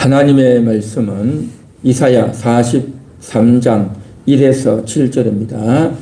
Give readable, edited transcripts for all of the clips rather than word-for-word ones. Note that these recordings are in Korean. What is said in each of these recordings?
하나님의 말씀은 이사야 43장 1에서 7절입니다.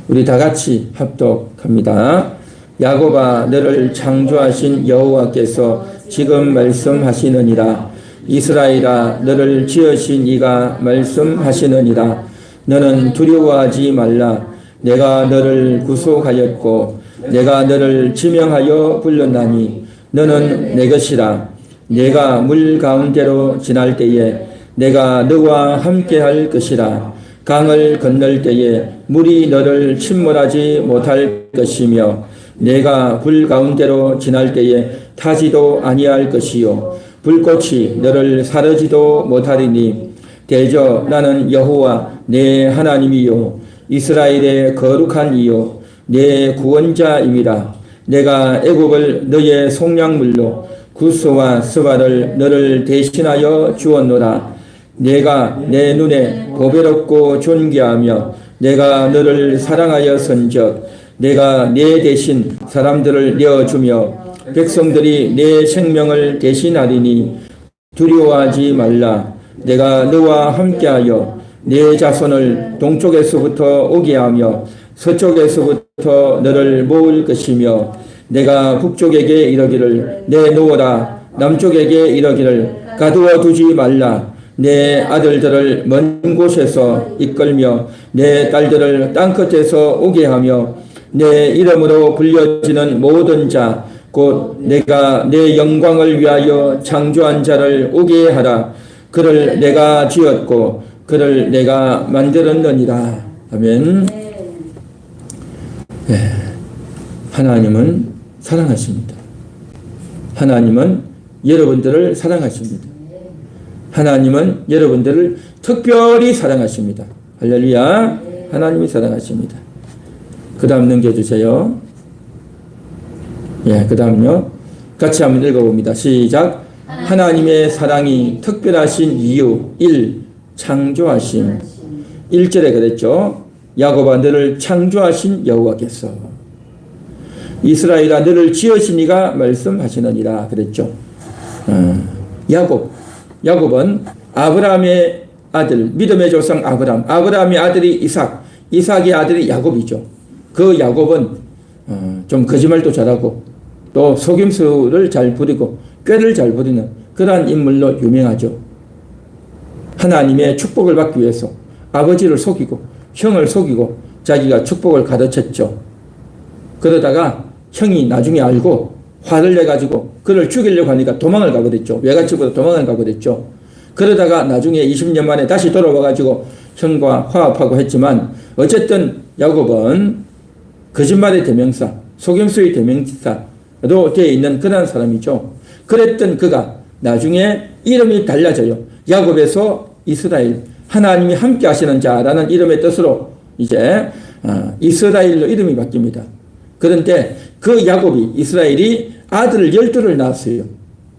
우리 다 같이 합독합니다. 야곱아, 너를 창조하신 여호와께서 지금 말씀하시느니라. 이스라엘아, 너를 지으신 이가 말씀하시느니라. 너는 두려워하지 말라. 내가 너를 구속하였고 내가 너를 지명하여 불렀나니 너는 내 것이라. 내가 물 가운데로 지날 때에 내가 너와 함께할 것이라. 강을 건널 때에 물이 너를 침몰하지 못할 것이며 내가 불 가운데로 지날 때에 타지도 아니할 것이요 불꽃이 너를 사르지도 못하리니 대저 나는 여호와 내 하나님이요 이스라엘의 거룩한 이요 내 구원자임이라. 내가 애굽을 너의 속량물로 구스와 스바를 너를 대신하여 주었노라. 내가 내 눈에 보배롭고 존귀하며 내가 너를 사랑하여 선적 내가 내 대신 사람들을 내어주며 백성들이 내 생명을 대신하리니 두려워하지 말라. 내가 너와 함께하여 내 자손을 동쪽에서부터 오게 하며 서쪽에서부터 너를 모을 것이며 내가 북쪽에게 이르기를 내놓으라. 남쪽에게 이르기를 가두어 두지 말라. 내 아들들을 먼 곳에서 이끌며 내 딸들을 땅끝에서 오게 하며 내 이름으로 불려지는 모든 자 곧 내가 내 영광을 위하여 창조한 자를 오게 하라. 그를 내가 지었고 그를 내가 만들었느니라. 아멘. 네. 하나님은 사랑하십니다. 하나님은 여러분들을 사랑하십니다. 하나님은 여러분들을 특별히 사랑하십니다. 할렐루야. 하나님이 사랑하십니다. 그 다음 넘겨주세요. 예, 그 다음요. 같이 한번 읽어봅니다. 시작. 하나님의 사랑이 특별하신 이유 1. 창조하심. 1절에 그랬죠. 야곱아, 너를 창조하신 여호와께서 이스라엘아, 너를 지으신 이가 말씀하시느니라 그랬죠. 야곱은 아브라함의 아들, 믿음의 조상 아브라함의 아들이 이삭, 이삭의 아들이 야곱이죠. 그 야곱은 좀 거짓말도 잘하고 또 속임수를 잘 부리고 꾀를 잘 부리는 그러한 인물로 유명하죠. 하나님의 축복을 받기 위해서 아버지를 속이고 형을 속이고 자기가 축복을 가르쳤죠. 그러다가 형이 나중에 알고 화를 내가지고 그를 죽이려고 하니까 도망을 가게 됐죠. 외갓집으로 도망을 가게 됐죠. 그러다가 나중에 20년 만에 다시 돌아와가지고 형과 화합하고 했지만 어쨌든 야곱은 거짓말의 대명사, 속임수의 대명사로 되어 있는 그런 사람이죠. 그랬던 그가 나중에 이름이 달라져요. 야곱에서 이스라엘, 하나님이 함께 하시는 자라는 이름의 뜻으로 이제 이스라엘로 이름이 바뀝니다. 그런데 그 야곱이, 이스라엘이 아들을 12를 낳았어요.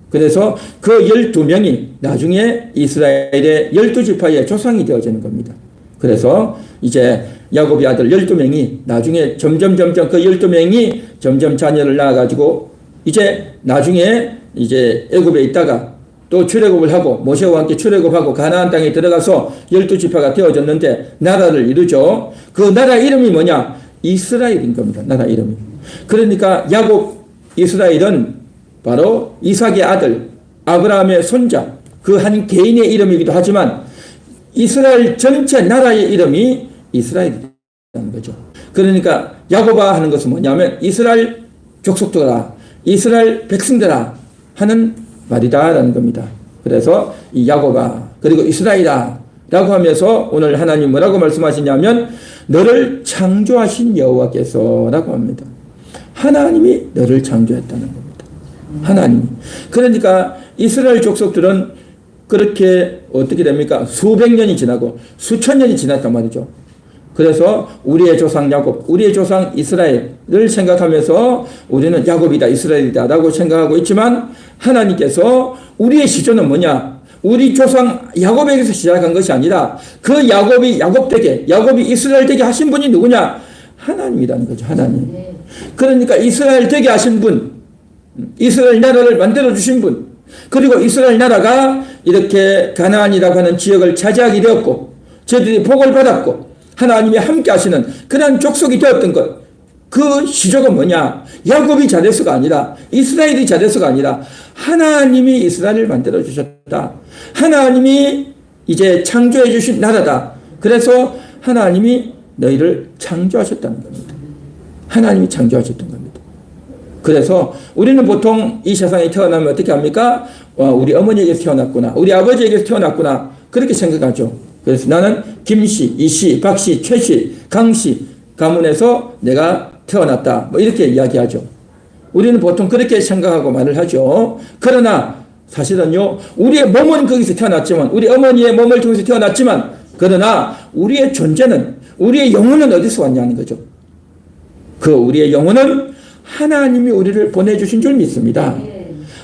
그래서 그 12명이 나중에 이스라엘의 12지파의 조상이 되어지는 겁니다. 그래서 이제 야곱의 아들 12명이 나중에 점점 그 12명이 점점 자녀를 낳아가지고 이제 나중에 이제 애굽에 있다가 또 출애굽을 하고 모세와 함께 출애굽하고 가나안 땅에 들어가서 12지파가 되어졌는데 나라를 이루죠. 그 나라 이름이 뭐냐? 이스라엘인 겁니다. 나라 이름이. 그러니까 야곱 이스라엘은 바로 이삭의 아들 아브라함의 손자 그 한 개인의 이름이기도 하지만 이스라엘 전체 나라의 이름이 이스라엘이라는 거죠. 그러니까 야곱아 하는 것은 뭐냐면 이스라엘 족속들아, 이스라엘 백성들아 하는 말이다라는 겁니다. 그래서 이 야곱아 그리고 이스라엘아 라고 하면서 오늘 하나님 뭐라고 말씀하시냐면 너를 창조하신 여호와께서 라고 합니다. 하나님이 너를 창조했다는 겁니다. 하나님이. 그러니까 이스라엘 족속들은 그렇게 어떻게 됩니까? 수백 년이 지나고 수천 년이 지났단 말이죠. 그래서 우리의 조상 야곱, 우리의 조상 이스라엘을 생각하면서 우리는 야곱이다, 이스라엘이다 라고 생각하고 있지만 하나님께서 우리의 시조는 뭐냐? 우리 조상 야곱에게서 시작한 것이 아니라 그 야곱이 야곱 되게, 야곱이 이스라엘 되게 하신 분이 누구냐? 하나님이라는 거죠. 하나님. 그러니까 이스라엘 되게 하신 분, 이스라엘 나라를 만들어 주신 분, 그리고 이스라엘 나라가 이렇게 가나안이라고 하는 지역을 차지하게 되었고 저들이 복을 받았고 하나님이 함께 하시는 그러한 족속이 되었던 것, 그 시조가 뭐냐? 야곱이 잘해서가 아니라 이스라엘이 잘해서가 아니라 하나님이 이스라엘을 만들어 주셨다. 하나님이 이제 창조해 주신 나라다. 그래서 하나님이 너희를 창조하셨다는 겁니다. 하나님이 창조하셨던 겁니다. 그래서 우리는 보통 이 세상에 태어나면 어떻게 합니까? 우리 어머니에게서 태어났구나. 우리 아버지에게서 태어났구나. 그렇게 생각하죠. 그래서 나는 김씨, 이씨, 박씨, 최씨, 강씨 가문에서 내가 태어났다. 뭐 이렇게 이야기하죠. 우리는 보통 그렇게 생각하고 말을 하죠. 그러나 사실은요, 우리의 몸은 거기서 태어났지만, 우리 어머니의 몸을 통해서 태어났지만, 그러나 우리의 존재는, 우리의 영혼은 어디서 왔냐는 거죠. 그 우리의 영혼은 하나님이 우리를 보내주신 줄 믿습니다.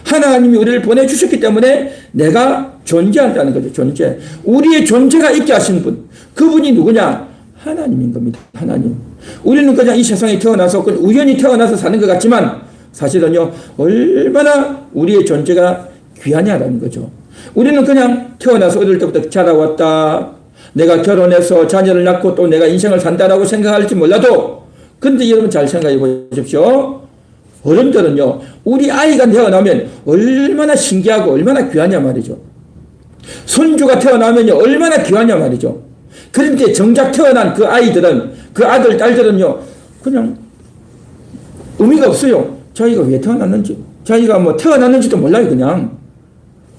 하나님이 우리를 보내주셨기 때문에 내가 존재한다는 거죠. 존재. 우리의 존재가 있게 하신 분. 그분이 누구냐? 하나님인 겁니다. 하나님. 우리는 그냥 이 세상에 태어나서 우연히 태어나서 사는 것 같지만 사실은요, 얼마나 우리의 존재가 귀하냐라는 거죠. 우리는 그냥 태어나서 어릴 때부터 자라왔다. 내가 결혼해서 자녀를 낳고 또 내가 인생을 산다라고 생각할지 몰라도, 근데 여러분 잘 생각해 보십시오. 어른들은요, 우리 아이가 태어나면 얼마나 신기하고 얼마나 귀하냐 말이죠. 손주가 태어나면요, 얼마나 귀하냐 말이죠. 그런데 정작 태어난 그 아이들은, 그 아들, 딸들은요, 그냥 의미가 없어요. 자기가 왜 태어났는지, 자기가 뭐 태어났는지도 몰라요.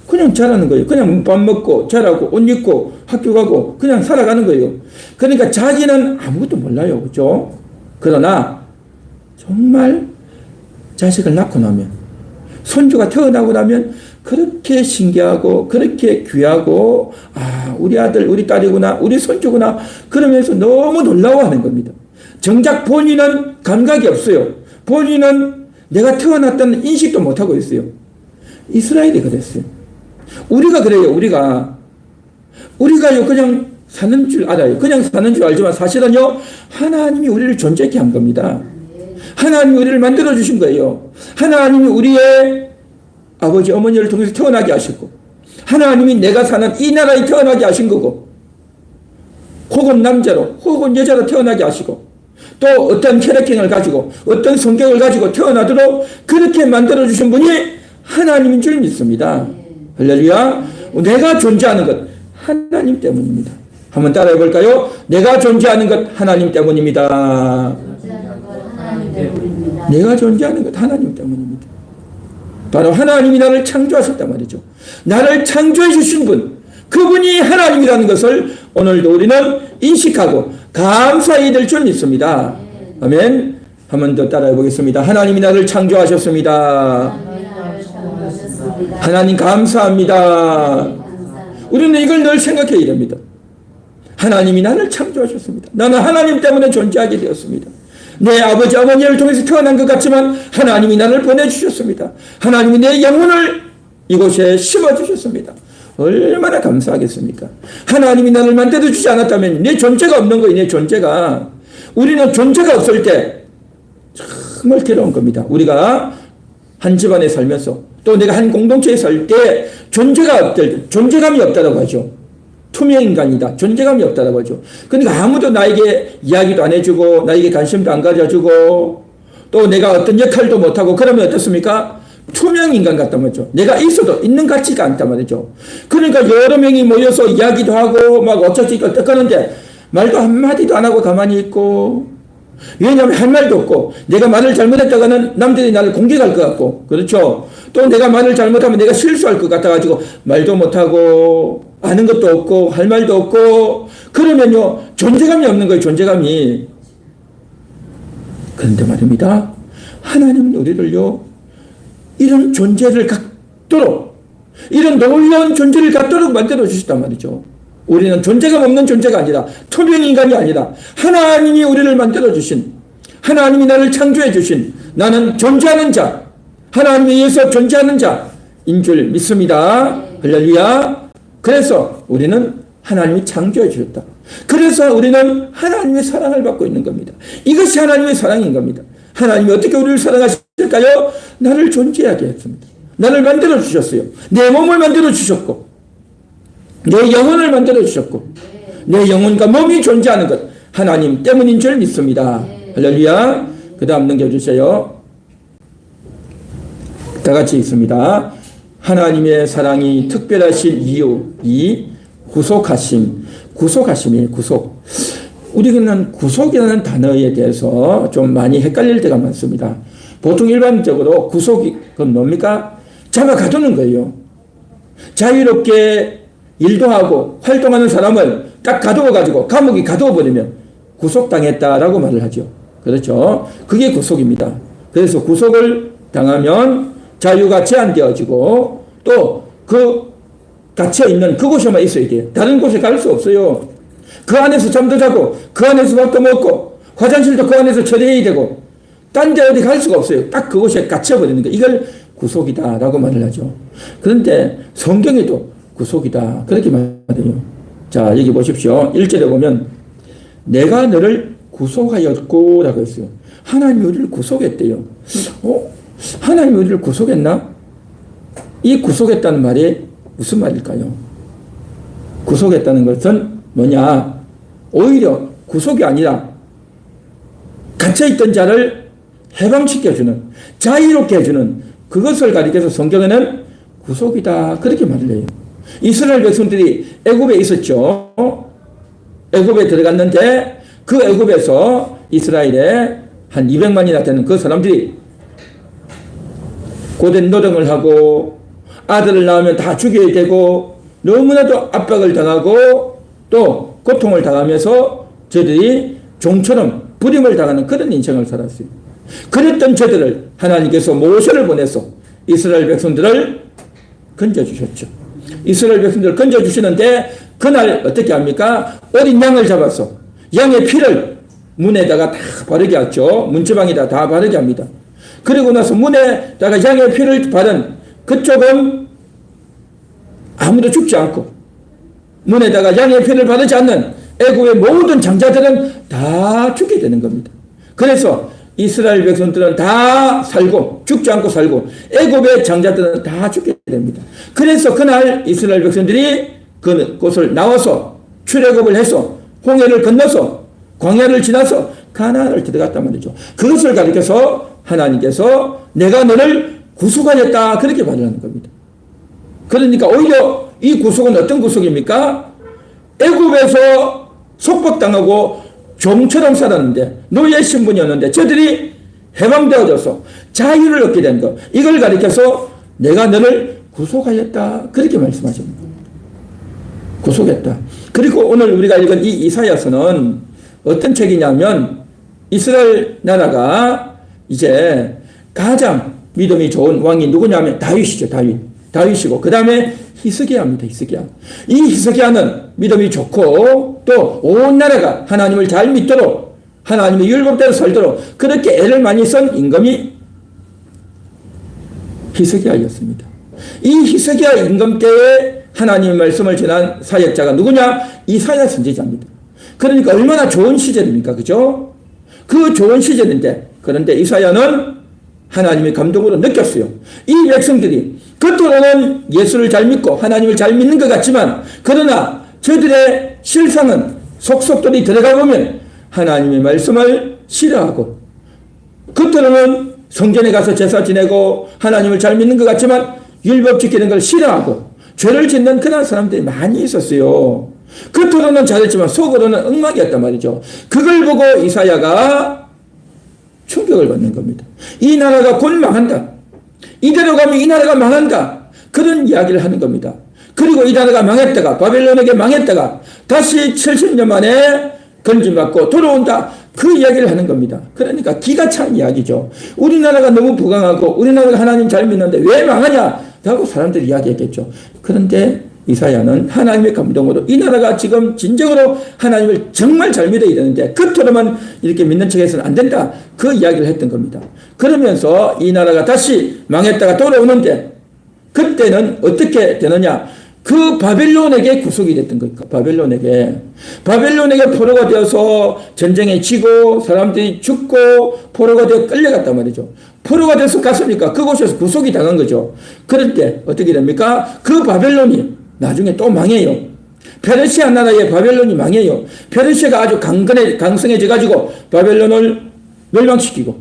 그냥 자라는 거예요. 그냥 밥 먹고 자라고 옷 입고 학교 가고 그냥 살아가는 거예요. 그러니까 자기는 아무것도 몰라요. 그렇죠? 그러나 정말 자식을 낳고 나면, 손주가 태어나고 나면 그렇게 신기하고 그렇게 귀하고, 아, 우리 아들, 우리 딸이구나, 우리 손주구나, 그러면서 너무 놀라워하는 겁니다. 정작 본인은 감각이 없어요. 본인은 내가 태어났다는 인식도 못하고 있어요. 이스라엘이 그랬어요. 우리가 그래요. 우리가요, 그냥 사는 줄 알아요. 그냥 사는 줄 알지만 사실은요, 하나님이 우리를 존재케 한 겁니다. 하나님이 우리를 만들어 주신 거예요. 하나님이 우리의 아버지, 어머니를 통해서 태어나게 하셨고, 하나님이 내가 사는 이 나라에 태어나게 하신 거고, 혹은 남자로, 혹은 여자로 태어나게 하시고, 또 어떤 혈액형을 가지고, 어떤 성격을 가지고 태어나도록 그렇게 만들어 주신 분이 하나님인 줄 믿습니다. 할렐루야. 내가 존재하는 것, 하나님 때문입니다. 한번 따라해 볼까요? 내가 존재하는 것, 하나님 때문입니다. 내가 존재하는 것, 하나님 때문입니다. 바로 하나님이 나를 창조하셨단 말이죠. 나를 창조해 주신 분, 그분이 하나님이라는 것을 오늘도 우리는 인식하고 감사해야 될 줄 믿습니다. 아멘. 한 번 더 따라해 보겠습니다. 하나님이 나를 창조하셨습니다. 하나님 감사합니다. 우리는 이걸 늘 생각해야 됩니다. 하나님이 나를 창조하셨습니다. 나는 하나님 때문에 존재하게 되었습니다. 내 아버지, 어머니를 통해서 태어난 것 같지만 하나님이 나를 보내주셨습니다. 하나님이 내 영혼을 이곳에 심어주셨습니다. 얼마나 감사하겠습니까? 하나님이 나를 만들어주지 않았다면 내 존재가 없는 거예요. 내 존재가. 우리는 존재가 없을 때 정말 괴로운 겁니다. 우리가 한 집안에 살면서 또 내가 한 공동체에 살 때 존재감이 없다고 하죠. 투명인간이다. 존재감이 없다고 하죠. 그러니까 아무도 나에게 이야기도 안 해주고 나에게 관심도 안 가져주고 또 내가 어떤 역할도 못하고 그러면 어떻습니까? 투명인간 같단 말이죠. 내가 있어도 있는 가치가 않단 말이죠. 그러니까 여러 명이 모여서 이야기도 하고 막 어쩌지고 떠끄는데 말도 한마디도 안 하고 가만히 있고, 왜냐하면 할 말도 없고 내가 말을 잘못했다가는 남들이 나를 공격할 것 같고, 그렇죠? 또 내가 말을 잘못하면 내가 실수할 것 같아가지고 말도 못하고 아는 것도 없고 할 말도 없고 그러면요 존재감이 없는 거예요. 존재감이. 그런데 말입니다, 하나님은 우리를요 이런 존재를 갖도록, 이런 놀라운 존재를 갖도록 만들어 주셨단 말이죠. 우리는 존재감 없는 존재가 아니라, 투명인간이 아니라 하나님이 우리를 만들어 주신, 하나님이 나를 창조해 주신, 나는 존재하는 자, 하나님에 의해서 존재하는 자인 줄 믿습니다. 할렐루야. 그래서 우리는 하나님이 창조해 주셨다. 그래서 우리는 하나님의 사랑을 받고 있는 겁니다. 이것이 하나님의 사랑인 겁니다. 하나님이 어떻게 우리를 사랑하실까요? 나를 존재하게 했습니다. 나를 만들어 주셨어요. 내 몸을 만들어 주셨고 내 영혼을 만들어 주셨고 내 영혼과 몸이 존재하는 것 하나님 때문인 줄 믿습니다. 할렐루야. 그 다음 넘겨주세요. 다 같이 있습니다. 하나님의 사랑이 특별하신 이유, 구속하심이에요. 구속. 우리는 구속이라는 단어에 대해서 좀 많이 헷갈릴 때가 많습니다. 보통 일반적으로 구속이 그건 뭡니까? 잡아가두는 거예요. 자유롭게 일도 하고 활동하는 사람을 딱 가두어가지고 감옥에 가두어버리면 구속당했다라고 말을 하죠. 그렇죠? 그게 구속입니다. 그래서 구속을 당하면 자유가 제한되어지고 또 그 갇혀있는 그곳에만 있어야 돼요. 다른 곳에 갈 수 없어요. 그 안에서 잠도 자고 그 안에서 밥도 먹고 화장실도 그 안에서 처리해야 되고 딴 데 어디 갈 수가 없어요. 딱 그곳에 갇혀버리는 거. 이걸 구속이다라고 말을 하죠. 그런데 성경에도 구속이다 그렇게 말해요. 자, 여기 보십시오. 1절에 보면 내가 너를 구속하였고 라고 했어요. 하나님이 우리를 구속했대요. 하나님이 우리를 구속했나? 이 구속했다는 말이 무슨 말일까요? 구속했다는 것은 뭐냐? 오히려 구속이 아니라 갇혀있던 자를 해방시켜주는, 자유롭게 해주는 그것을 가리켜서 성경에는 구속이다 그렇게 말을 해요. 이스라엘 백성들이 애굽에 있었죠. 애굽에 들어갔는데 그 애굽에서 이스라엘에 한 200만이나 되는 그 사람들이 고된 노동을 하고 아들을 낳으면 다 죽여야 되고 너무나도 압박을 당하고 또 고통을 당하면서 저들이 종처럼 부림을 당하는 그런 인생을 살았어요. 그랬던 저들을 하나님께서 모세를 보내서 이스라엘 백성들을 건져주셨죠. 이스라엘 백성들을 건져주시는데 그날 어떻게 합니까? 어린 양을 잡아서 양의 피를 문에다가 다 바르게 하죠. 문지방에다 다 바르게 합니다. 그리고 나서 문에다가 양의 피를 바른 그쪽은 아무도 죽지 않고 문에다가 양의 피를 바르지 않는 애굽의 모든 장자들은 다 죽게 되는 겁니다. 그래서 이스라엘 백성들은 다 살고 죽지 않고 살고 애굽의 장자들은 다 죽게 됩니다. 그래서 그날 이스라엘 백성들이 그곳을 나와서 출애굽을 해서 홍해를 건너서 광야를 지나서 가나안을 들어갔단 말이죠. 그것을 가리켜서 하나님께서 내가 너를 구속하였다 그렇게 말하는 겁니다. 그러니까 오히려 이 구속은 어떤 구속입니까? 애굽에서 속박당하고 종처럼 살았는데 노예 신분이었는데 저들이 해방되어져서 자유를 얻게 된 것, 이걸 가리켜서 내가 너를 구속하였다 그렇게 말씀하십니다. 구속했다. 그리고 오늘 우리가 읽은 이 이사야서는 어떤 책이냐면 이스라엘 나라가 이제 가장 믿음이 좋은 왕이 누구냐면 다윗이죠. 다윗이고 그 다음에 히스기야입니다. 이 히스기야는 믿음이 좋고 또 온 나라가 하나님을 잘 믿도록 하나님의 율법대로 살도록 그렇게 애를 많이 쓴 임금이 히스기야였습니다. 이 히스기야 임금 때에 하나님의 말씀을 전한 사역자가 누구냐? 이사야 선지자입니다. 그러니까 얼마나 좋은 시절입니까? 그죠? 그 좋은 시절인데 그런데 이사야는 하나님의 감동으로 느꼈어요. 이 백성들이 겉으로는 예수를 잘 믿고 하나님을 잘 믿는 것 같지만 그러나 저들의 실상은 속속들이 들어가 보면 하나님의 말씀을 싫어하고 겉으로는 성전에 가서 제사 지내고 하나님을 잘 믿는 것 같지만 율법 지키는 걸 싫어하고 죄를 짓는 그런 사람들이 많이 있었어요. 겉으로는 잘했지만 속으로는 엉망이었단 말이죠. 그걸 보고 이사야가 충격을 받는 겁니다. 이 나라가 곧 망한다. 이대로 가면 이 나라가 망한다. 그런 이야기를 하는 겁니다. 그리고 이 나라가 망했다가 바벨론에게 망했다가 다시 70년 만에 건짐받고 돌아온다. 그 이야기를 하는 겁니다. 그러니까 기가 찬 이야기죠. 우리나라가 너무 부강하고 우리나라가 하나님 잘 믿는데 왜 망하냐? 라고 사람들이 이야기했겠죠. 그런데 이사야는 하나님의 감동으로 이 나라가 지금 진정으로 하나님을 정말 잘 믿어야 되는데 겉으로만 이렇게 믿는 척해서는 안 된다. 그 이야기를 했던 겁니다. 그러면서 이 나라가 다시 망했다가 돌아오는데 그때는 어떻게 되느냐? 그 바벨론에게 구속이 됐던 거니까 바벨론에게 포로가 되어서 전쟁에 지고 사람들이 죽고 포로가 되어 끌려갔단 말이죠. 포로가 돼서 갔으니까 그곳에서 구속이 당한 거죠. 그럴 때 어떻게 됩니까? 그 바벨론이 나중에 또 망해요. 페르시아 나라의 바벨론이 망해요. 페르시아가 아주 강성해져 가지고 바벨론을 멸망시키고,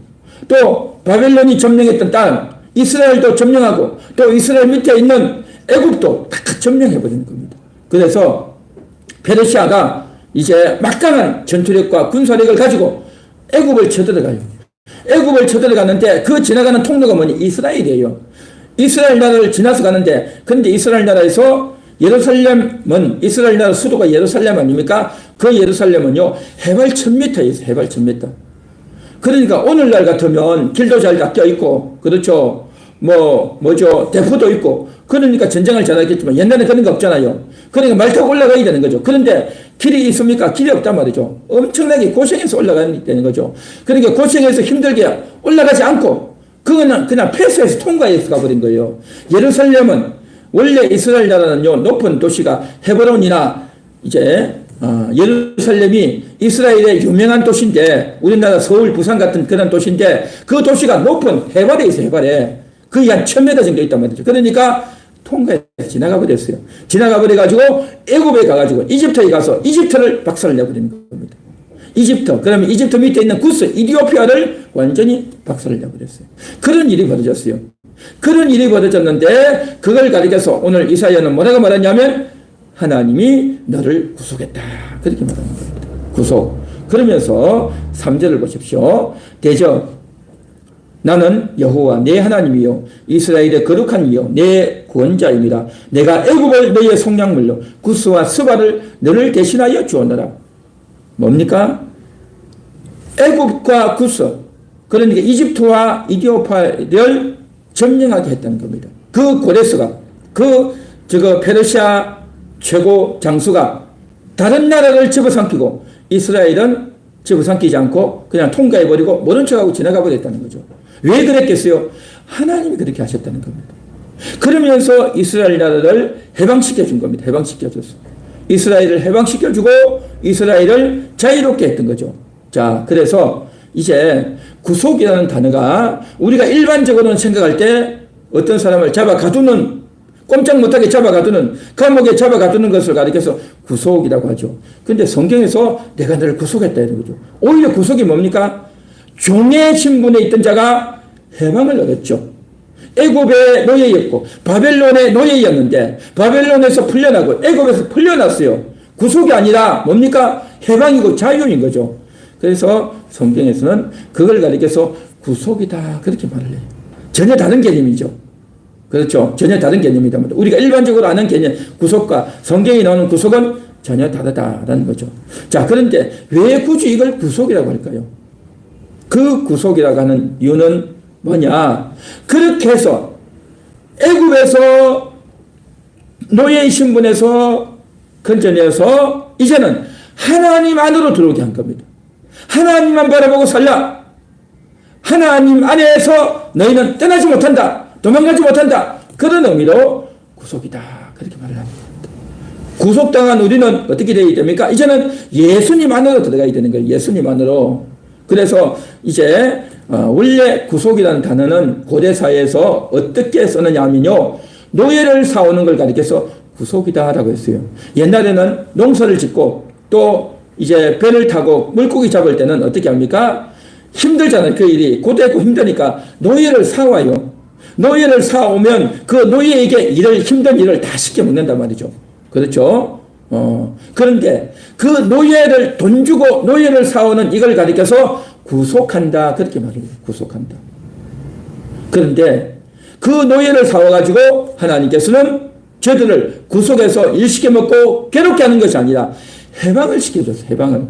또 바벨론이 점령했던 땅 이스라엘도 점령하고, 또 이스라엘 밑에 있는 애굽도 다 점령해버리는 겁니다. 그래서 페르시아가 이제 막강한 전투력과 군사력을 가지고 애굽을 쳐들어가요. 애굽을 쳐들어가는데 그 지나가는 통로가 뭐니? 이스라엘이에요. 이스라엘 나라를 지나서 가는데, 근데 이스라엘 나라에서 예루살렘은, 이스라엘 나라 수도가 예루살렘 아닙니까? 그 예루살렘은요, 해발 1000m에서 해발 1000m. 그러니까 오늘날 같으면 길도 잘 닦여 있고, 그렇죠. 대포도 있고, 그러니까 전쟁을 잘하겠지만 옛날에 그런 거 없잖아요. 그러니까 말 타고 올라가야 되는 거죠. 그런데 길이 있습니까? 길이 없단 말이죠. 엄청나게 고생해서 올라가야 되는 거죠. 그러니까 고생해서 힘들게 올라가지 않고, 그거는 그냥 패스해서 통과해서 가버린 거예요. 예루살렘은 원래 이스라엘 나라는요, 높은 도시가 헤브론이나 이제 예루살렘이 이스라엘의 유명한 도시인데, 우리나라 서울, 부산 같은 그런 도시인데, 그 도시가 높은 해발에 있어요. 해발에 거의 한 1000m 정도 있단 말이죠. 그러니까 통과해서 지나가 버렸어요. 지나가 버려가지고 애굽에 가가지고 이집트에 가서 이집트를 박살내버리는 겁니다. 이집트, 그러면 이집트 밑에 있는 구스, 이디오피아를 완전히 박살내버렸어요. 그런 일이 벌어졌어요. 그런 일이 벌어졌는데, 그걸 가리켜서 오늘 이사야는 뭐라고 말하냐면, 하나님이 너를 구속했다. 그렇게 말하는 겁니다. 구속. 그러면서 3절을 보십시오. 대저 나는 여호와 내 하나님이요 이스라엘의 거룩한 이요 내 구원자입니다. 내가 애굽을 너의 속량물로 구스와 스바를 너를 대신하여 주었노라. 뭡니까? 애굽과 구스, 그러니까 이집트와 이디오피아를 점령하게 했다는 겁니다. 그 고레스가, 페르시아 최고 장수가 다른 나라를 집어삼키고 이스라엘은 집어삼키지 않고 그냥 통과해버리고 모른 척하고 지나가 버렸다는 거죠. 왜 그랬겠어요? 하나님이 그렇게 하셨다는 겁니다. 그러면서 이스라엘 나라를 해방시켜 준 겁니다. 해방시켜 줬어. 이스라엘을 해방시켜 주고 이스라엘을 자유롭게 했던 거죠. 자, 그래서 이제 구속이라는 단어가 우리가 일반적으로는 생각할 때 어떤 사람을 잡아 가두는, 꼼짝 못하게 잡아 가두는, 감옥에 잡아 가두는 것을 가리켜서 구속이라고 하죠. 근데 성경에서 내가 너를 구속했다 이런 거죠. 오히려 구속이 뭡니까? 종의 신분에 있던 자가 해방을 얻었죠. 애굽의 노예였고 바벨론의 노예였는데 바벨론에서 풀려나고 애굽에서 풀려났어요. 구속이 아니라 뭡니까? 해방이고 자유인 거죠. 그래서 성경에서는 그걸 가리켜서 구속이다 그렇게 말을 해요. 전혀 다른 개념이죠. 그렇죠. 전혀 다른 개념이다. 우리가 일반적으로 아는 개념, 구속과 성경이 나오는 구속은 전혀 다르다라는 거죠. 자, 그런데 왜 굳이 이걸 구속이라고 할까요? 그 구속이라고 하는 이유는 뭐냐? 그렇게 해서 애굽에서 노예의 신분에서 건져내서 이제는 하나님 안으로 들어오게 한 겁니다. 하나님만 바라보고 살라. 하나님 안에서 너희는 떠나지 못한다. 도망가지 못한다. 그런 의미로 구속이다. 그렇게 말을 합니다. 구속당한 우리는 어떻게 되어야 됩니까? 이제는 예수님 안으로 들어가야 되는 거예요. 예수님 안으로. 그래서 이제 원래 구속이라는 단어는 고대 사회에서 어떻게 쓰느냐 하면요, 노예를 사오는 걸 가리켜서 구속이다라고 했어요. 옛날에는 농사를 짓고 또 이제 배를 타고 물고기 잡을 때는 어떻게 합니까? 힘들잖아요. 그 일이 고되고 힘드니까 노예를 사와요. 노예를 사오면 그 노예에게 힘든 일을 다 시켜 먹는단 말이죠. 그렇죠? 그런데 그 노예를 돈 주고 노예를 사오는 이걸 가리켜서 구속한다. 그렇게 말해요. 구속한다. 그런데 그 노예를 사와가지고 하나님께서는 저들을 구속해서 일시켜 먹고 괴롭게 하는 것이 아니라 해방을 시켜줬어요. 해방을.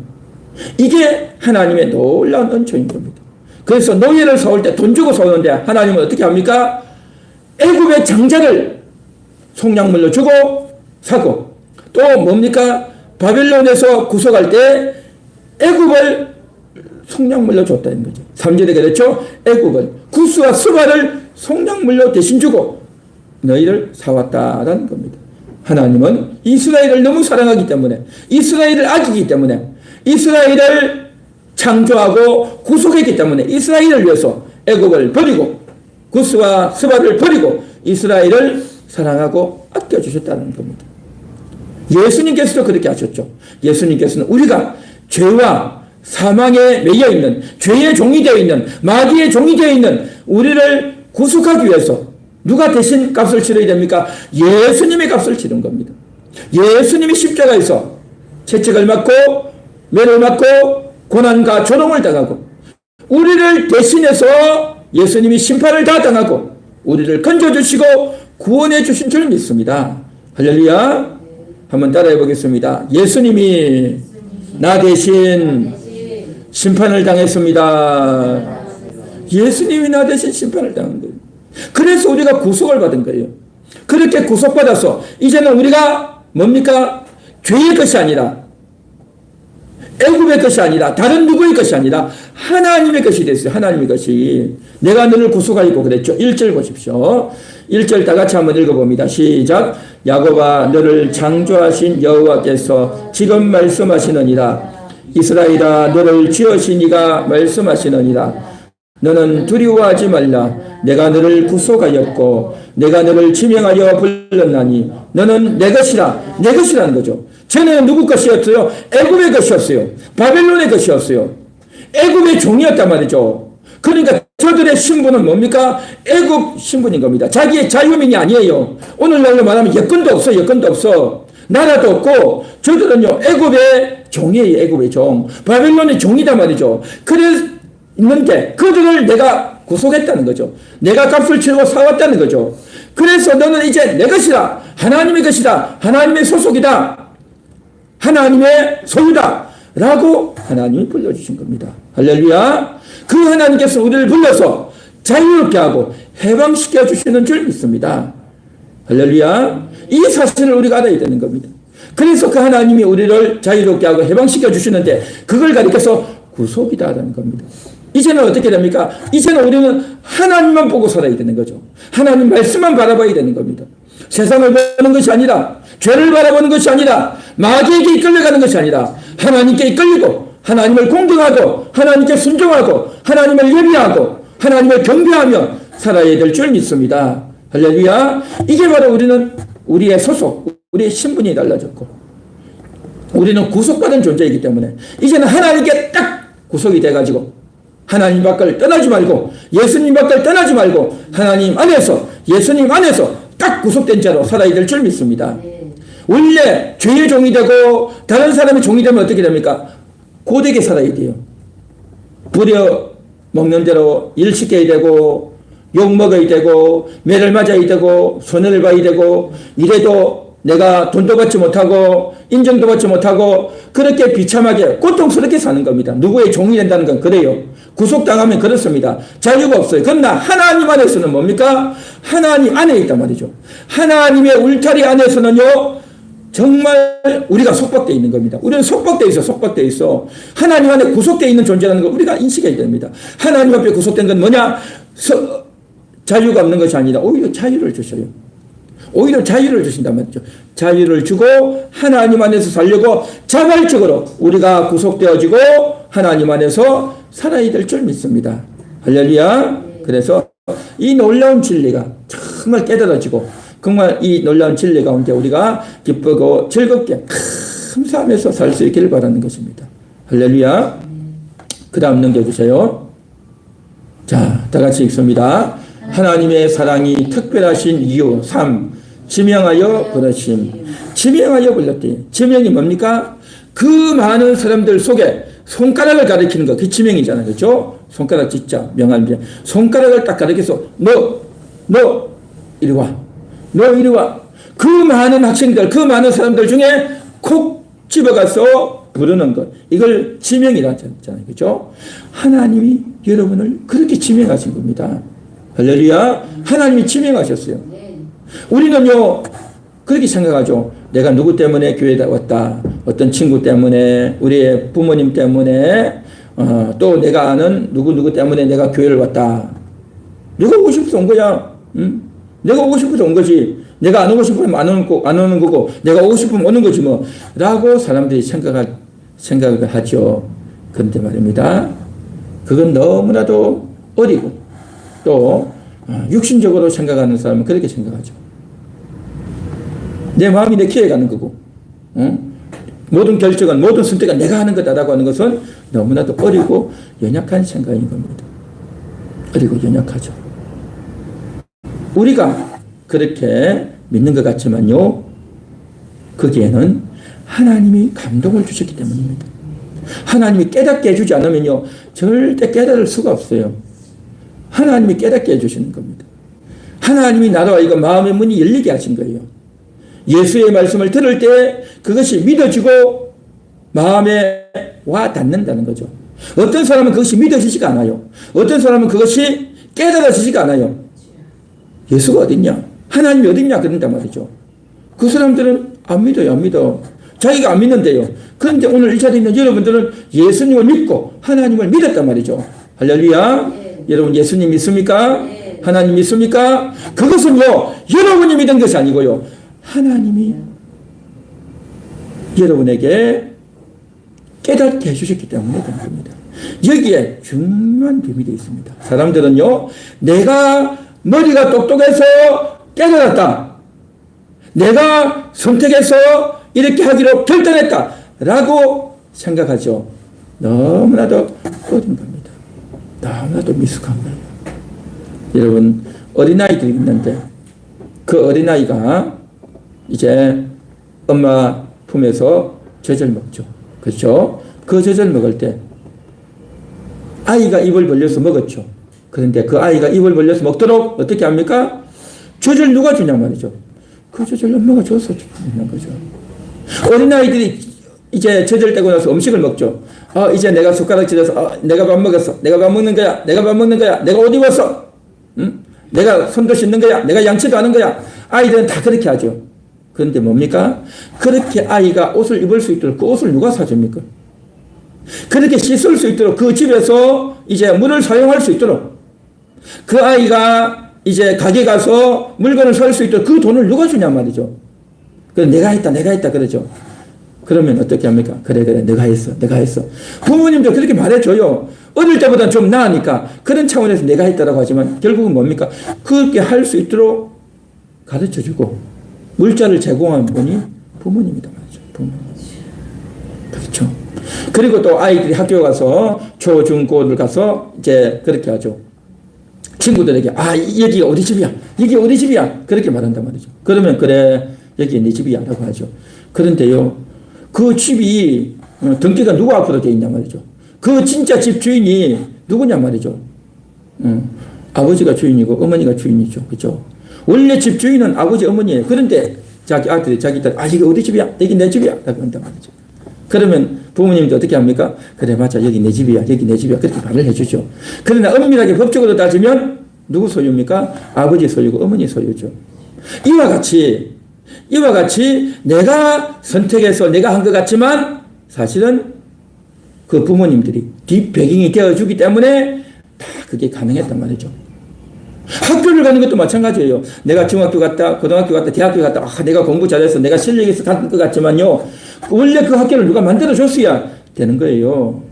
이게 하나님의 놀라운 은총인 겁니다. 그래서 노예를 사올 때 돈 주고 사오는데 하나님은 어떻게 합니까? 애굽의 장자를 속량물로 주고 사고, 또 뭡니까? 바벨론에서 구속할 때 애굽을 속량물로 줬다는 거죠. 3절에 그랬죠? 애굽을, 구스와 스바를 속량물로 대신 주고 너희를 사왔다라는 겁니다. 하나님은 이스라엘을 너무 사랑하기 때문에, 이스라엘을 아끼기 때문에, 이스라엘을 창조하고 구속했기 때문에 이스라엘을 위해서 애굽을 버리고 구스와 스바를 버리고 이스라엘을 사랑하고 아껴주셨다는 겁니다. 예수님께서도 그렇게 하셨죠. 예수님께서는 우리가 죄와 사망에 매여 있는, 죄의 종이 되어 있는, 마귀의 종이 되어 있는 우리를 구속하기 위해서 누가 대신 값을 치러야 됩니까? 예수님의 값을 치른 겁니다. 예수님이 십자가에서 채찍을 맞고 매를 맞고 고난과 조롱을 당하고 우리를 대신해서 예수님이 심판을 다 당하고 우리를 건져주시고 구원해 주신 줄 믿습니다. 할렐루야. 한번 따라해 보겠습니다. 예수님이 나 대신 심판을 당했습니다. 예수님이 나 대신 심판을 당한 거예요. 그래서 우리가 구속을 받은 거예요. 그렇게 구속받아서 이제는 우리가 뭡니까? 죄의 것이 아니라 애굽의 것이 아니라 다른 누구의 것이 아니라 하나님의 것이 됐어요. 하나님의 것이. 내가 너를 구속하고 그랬죠. 1절 보십시오. 1절 다 같이 한번 읽어봅니다. 시작. 야곱아 너를 창조하신 여호와께서 지금 말씀하시느니라. 이스라엘아 너를 지으신 이가 말씀하시느니라. 너는 두려워하지 말라. 내가 너를 구속하였고 내가 너를 지명하여 불렀나니 너는 내 것이라. 내 것이라는 거죠. 쟤는 누구 것이었어요? 애굽의 것이었어요. 바벨론의 것이었어요. 애굽의 종이었단 말이죠. 그러니까 저들의 신분은 뭡니까? 애굽 신분인 겁니다. 자기의 자유민이 아니에요. 오늘날로 말하면 여건도 없어. 여건도 없어. 나라도 없고 저들은요 애굽의 종이에요. 애굽의 종. 바벨론의 종이단 말이죠. 그래서 있는데 그들을 내가 구속했다는 거죠. 내가 값을 치르고 사왔다는 거죠. 그래서 너는 이제 내 것이다. 하나님의 것이다. 하나님의 소속이다. 하나님의 소유다. 라고 하나님이 불러주신 겁니다. 할렐루야. 그 하나님께서 우리를 불러서 자유롭게 하고 해방시켜 주시는 줄 믿습니다. 할렐루야. 이 사실을 우리가 알아야 되는 겁니다. 그래서 그 하나님이 우리를 자유롭게 하고 해방시켜 주시는데 그걸 가리켜서 구속이다라는 겁니다. 이제는 어떻게 됩니까? 이제는 우리는 하나님만 보고 살아야 되는 거죠. 하나님 말씀만 바라봐야 되는 겁니다. 세상을 보는 것이 아니라 죄를 바라보는 것이 아니라 마귀에게 이끌려가는 것이 아니라 하나님께 이끌리고 하나님을 공경하고 하나님께 순종하고 하나님을 예비하고 하나님을 경배하며 살아야 될 줄 믿습니다. 할렐루야. 이게 바로 우리는 우리의 소속, 우리의 신분이 달라졌고 우리는 구속받은 존재이기 때문에 이제는 하나님께 딱 구속이 돼가지고 하나님 밖을 떠나지 말고 예수님 밖을 떠나지 말고 하나님 안에서 예수님 안에서 딱 구속된 자로 살아야 될 줄 믿습니다. 원래 죄의 종이 되고 다른 사람의 종이 되면 어떻게 됩니까? 고되게 살아야 돼요. 부려 먹는 대로 일 시켜야 되고 욕 먹어야 되고 매를 맞아야 되고 손해를 봐야 되고 이래도 내가 돈도 받지 못하고 인정도 받지 못하고 그렇게 비참하게 고통스럽게 사는 겁니다. 누구의 종이 된다는 건 그래요. 구속당하면 그렇습니다. 자유가 없어요. 그러나 하나님 안에서는 뭡니까? 하나님 안에 있단 말이죠. 하나님의 울타리 안에서는요 정말 우리가 속박되어 있는 겁니다. 우리는 속박되어 있어. 속박되어 있어. 하나님 안에 구속되어 있는 존재라는 걸 우리가 인식해야 됩니다. 하나님 앞에 구속된 건 뭐냐? 자유가 없는 것이 아니라 오히려 자유를 주셔요. 오히려 자유를 주신단 말이죠. 자유를 주고 하나님 안에서 살려고 자발적으로 우리가 구속되어지고 하나님 안에서 살아야 될 줄 믿습니다. 할렐루야. 그래서 이 놀라운 진리가 정말 깨달아지고 정말 이 놀라운 진리 가운데 우리가 기쁘고 즐겁게 감사하면서 살 수 있기를 바라는 것입니다. 할렐루야. 그 다음 넘겨주세요. 자, 다 같이 읽습니다. 하나님의 사랑이 특별하신 이유 3. 지명하여 부르심. 지명하여 불렀대. 지명이 뭡니까? 그 많은 사람들 속에 손가락을 가리키는 거. 그 지명이잖아요. 그렇죠? 손가락 진짜 명한 명. 손가락을 딱 가리켜서 너 이리 와. 너 이리 와. 그 많은 학생들, 그 많은 사람들 중에 콕 집어가서 부르는 것. 이걸 지명이라 하잖아요. 그렇죠? 하나님이 여러분을 그렇게 지명하신 겁니다. 할렐루야. 하나님이 지명하셨어요. 우리는요 그렇게 생각하죠. 내가 누구 때문에 교회에 왔다. 어떤 친구 때문에 우리의 부모님 때문에 또 내가 아는 누구 때문에 내가 교회를 왔다. 내가 오고 싶어서 온 거야. 응? 내가 오고 싶어서 온 거지. 내가 안 오고 싶으면 안 오는 거고 내가 오고 싶으면 오는 거지 뭐 라고 사람들이 생각을 하죠. 그런데 말입니다. 그건 너무나도 어리고 또 육신적으로 생각하는 사람은 그렇게 생각하죠. 내 마음이 내 키에 가는 거고 모든 결정은, 모든 선택은 내가 하는 거다라고 하는 것은 너무나도 어리고 연약한 생각인 겁니다. 어리고 연약하죠. 우리가 그렇게 믿는 것 같지만요, 거기에는 하나님이 감동을 주셨기 때문입니다. 하나님이 깨닫게 해주지 않으면요, 절대 깨달을 수가 없어요. 하나님이 깨닫게 해주시는 겁니다. 하나님이 나라와 이거 마음의 문이 열리게 하신 거예요. 예수의 말씀을 들을 때 그것이 믿어지고 마음에 와 닿는다는 거죠. 어떤 사람은 그것이 믿어지지가 않아요. 어떤 사람은 그것이 깨달아지지가 않아요. 예수가 어딨냐? 하나님이 어딨냐? 그런단 말이죠. 그 사람들은 안 믿어요. 안 믿어. 자기가 안 믿는데요. 그런데 오늘 이 자리에 있는 여러분들은 예수님을 믿고 하나님을 믿었단 말이죠. 할렐루야. 네. 여러분 예수님 믿습니까? 네. 하나님 믿습니까? 그것은요, 여러분이 믿은 것이 아니고요, 하나님이 여러분에게 깨닫게 해주셨기 때문에 그런 겁니다. 여기에 중요한 비밀이 있습니다. 사람들은요, 내가 머리가 똑똑해서 깨달았다, 내가 선택해서 이렇게 하기로 결단했다 라고 생각하죠. 너무나도 어린 겁니다. 너무나도 미숙한 거예요. 여러분, 어린아이들이 있는데 그 어린아이가 이제 엄마 품에서 젖을 먹죠. 그렇죠? 그 젖을 먹을 때 아이가 입을 벌려서 먹었죠. 그런데 그 아이가 입을 벌려서 먹도록 어떻게 합니까? 젖을 누가 주냐 말이죠. 그 젖을 엄마가 줘서 주는 거죠. 어린아이들이 이제 젖을 떼고 나서 음식을 먹죠. 이제 내가 숟가락 쥐어서 내가 밥 먹었어. 내가 밥 먹는 거야. 내가 밥 먹는 거야. 내가 옷 입었어. 응? 내가 손도 씻는 거야. 내가 양치도 하는 거야. 아이들은 다 그렇게 하죠. 그런데 뭡니까? 그렇게 아이가 옷을 입을 수 있도록 그 옷을 누가 사줍니까? 그렇게 씻을 수 있도록 그 집에서 이제 물을 사용할 수 있도록 그 아이가 이제 가게 가서 물건을 살 수 있도록 그 돈을 누가 주냐 말이죠. 내가 했다 그러죠. 그러면 어떻게 합니까? 그래 내가 했어. 부모님도 그렇게 말해줘요. 어릴 때보다 좀 나으니까 그런 차원에서 내가 했다라고 하지만 결국은 뭡니까? 그렇게 할 수 있도록 가르쳐주고 물자를 제공한 분이 부모님이다 말이죠. 부모님. 그렇죠. 그리고 또 아이들이 학교 가서 초, 중, 고를 가서 이제 그렇게 하죠. 친구들에게 여기가 우리 집이야. 여기 우리 집이야. 그렇게 말한단 말이죠. 그러면 그래 여기 내 집이야 라고 하죠. 그런데요, 그 집이 등기가 누구 앞으로 되어 있냐 말이죠. 그 진짜 집 주인이 누구냐 말이죠. 아버지가 주인이고 어머니가 주인이죠. 그렇죠? 원래 집 주인은 아버지 어머니예요. 그런데 자기 아들이 자기들 여기 어디 집이야? 여기 내 집이야 라고 한단 말이죠. 그러면 부모님도 어떻게 합니까? 그래 맞아 여기 내 집이야. 여기 내 집이야. 그렇게 말을 해주죠. 그러나 엄밀하게 법적으로 따지면 누구 소유입니까? 아버지 소유고 어머니 소유죠. 이와 같이 내가 선택해서 내가 한 것 같지만 사실은 그 부모님들이 뒷배경이 되어주기 때문에 다 그게 가능했단 말이죠. 학교를 가는 것도 마찬가지예요. 내가 중학교 갔다, 고등학교 갔다, 대학교 갔다, 내가 공부 잘해서 내가 실력이 있어 갈 것 같지만요, 원래 그 학교를 누가 만들어줬어야 되는 거예요.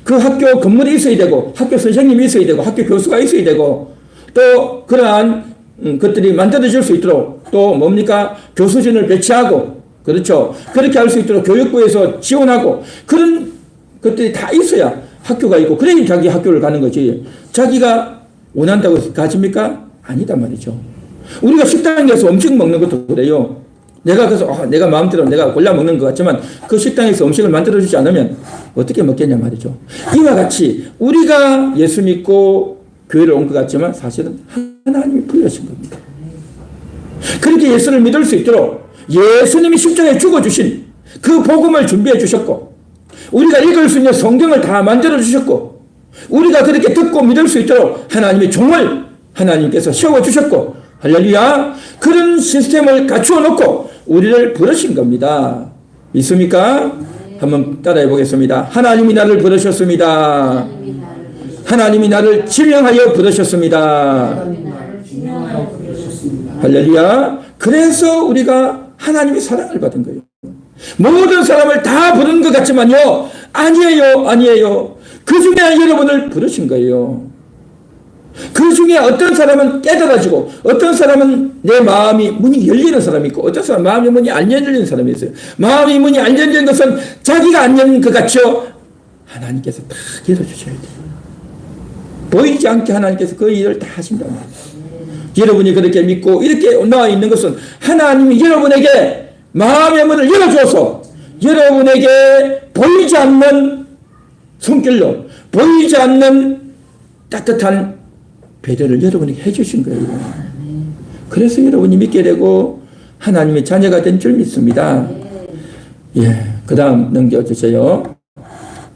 그 학교 건물이 있어야 되고, 학교 선생님이 있어야 되고, 학교 교수가 있어야 되고, 또 그러한 것들이 만들어질 수 있도록 또 뭡니까? 교수진을 배치하고, 그렇죠. 그렇게 할 수 있도록 교육부에서 지원하고 그런 것들이 다 있어야 학교가 있고, 그래야 자기 학교를 가는 거지. 자기가 원한다고 가집니까? 아니다 말이죠. 우리가 식당에 가서 음식 먹는 것도 그래요. 내가 그래서 내가 마음대로 내가 골라 먹는 것 같지만 그 식당에서 음식을 만들어주지 않으면 어떻게 먹겠냐 말이죠. 이와 같이 우리가 예수 믿고 교회를 온 것 같지만 사실은 하나님이 불러신 겁니다. 그렇게 예수를 믿을 수 있도록 예수님이 십자가에 죽어주신 그 복음을 준비해 주셨고, 우리가 읽을 수 있는 성경을 다 만들어 주셨고, 우리가 그렇게 듣고 믿을 수 있도록 하나님의 종을 하나님께서 세워주셨고, 할렐루야, 그런 시스템을 갖추어 놓고 우리를 부르신 겁니다. 믿습니까? 한번 따라해 보겠습니다. 하나님이 나를 부르셨습니다. 하나님이 나를 지명하여 부르셨습니다. 할렐루야. 그래서 우리가 하나님의 사랑을 받은 거예요. 모든 사람을 다 부른 것 같지만요, 아니에요. 그 중에 여러분을 부르신 거예요. 그 중에 어떤 사람은 깨달아지고 어떤 사람은 내 마음이 문이 열리는 사람이 있고 어떤 사람은 마음의 문이 안 열리는 사람이 있어요. 마음의 문이 안 열리는 것은 자기가 안 열리는 것 같죠? 하나님께서 다 열어주셔야 돼요. 보이지 않게 하나님께서 그 일을 다 하신단 말이에요. 여러분이 그렇게 믿고 이렇게 나와 있는 것은 하나님이 여러분에게 마음의 문을 열어줘서 여러분에게 보이지 않는 손길로 보이지 않는 따뜻한 배려를 여러분에게 해주신 거예요. 그래서 여러분이 믿게 되고 하나님의 자녀가 된 줄 믿습니다. 예, 그 다음 넘겨주세요.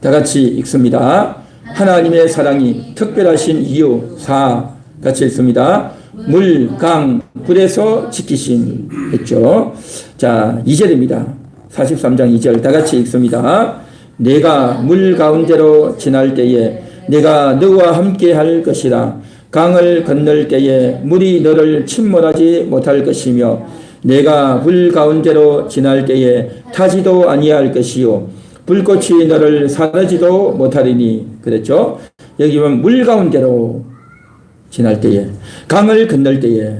다 같이 읽습니다. 하나님의 사랑이 특별하신 이유 4 같이 읽습니다. 물, 강, 불에서 지키신 했죠. 자, 2절입니다. 43장 2절 다 같이 읽습니다. 내가 물 가운데로 지날 때에 내가 너와 함께 할 것이라. 강을 건널 때에 물이 너를 침몰하지 못할 것이며 내가 불 가운데로 지날 때에 타지도 아니할 것이요 불꽃이 너를 사르지도 못하리니 그랬죠. 여기 보면 물 가운데로 지날 때에 강을 건널 때에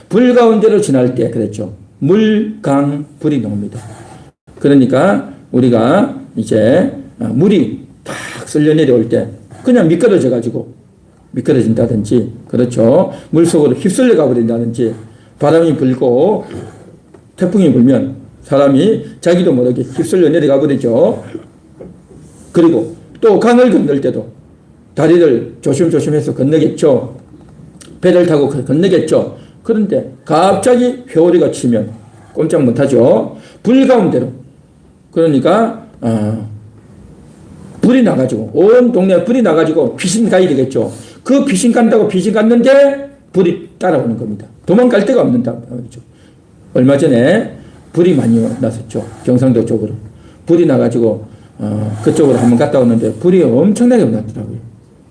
불 가운데로 지날 때 그랬죠. 물, 강, 불이 나옵니다. 그러니까 우리가 이제 물이 탁 쓸려 내려올 때 그냥 미끄러져 가지고 미끄러진다든지 그렇죠. 물속으로 휩쓸려 가버린다든지 바람이 불고 태풍이 불면 사람이 자기도 모르게 휩쓸려 내려가 버리죠. 그리고 또 강을 건널 때도 다리를 조심조심해서 건너겠죠. 배를 타고 건너겠죠. 그런데 갑자기 회오리가 치면 꼼짝 못하죠. 불 가운데로 그러니까 불이 나가지고 온 동네에 불이 나가지고 귀신 가야 되겠죠. 그 귀신 간다고 귀신 갔는데 불이 따라오는 겁니다. 도망갈 데가 없는다 말이죠. 얼마 전에 불이 많이 났었죠. 경상도 쪽으로 불이 나가지고 그쪽으로 한번 갔다 왔는데 불이 엄청나게 났더라고요.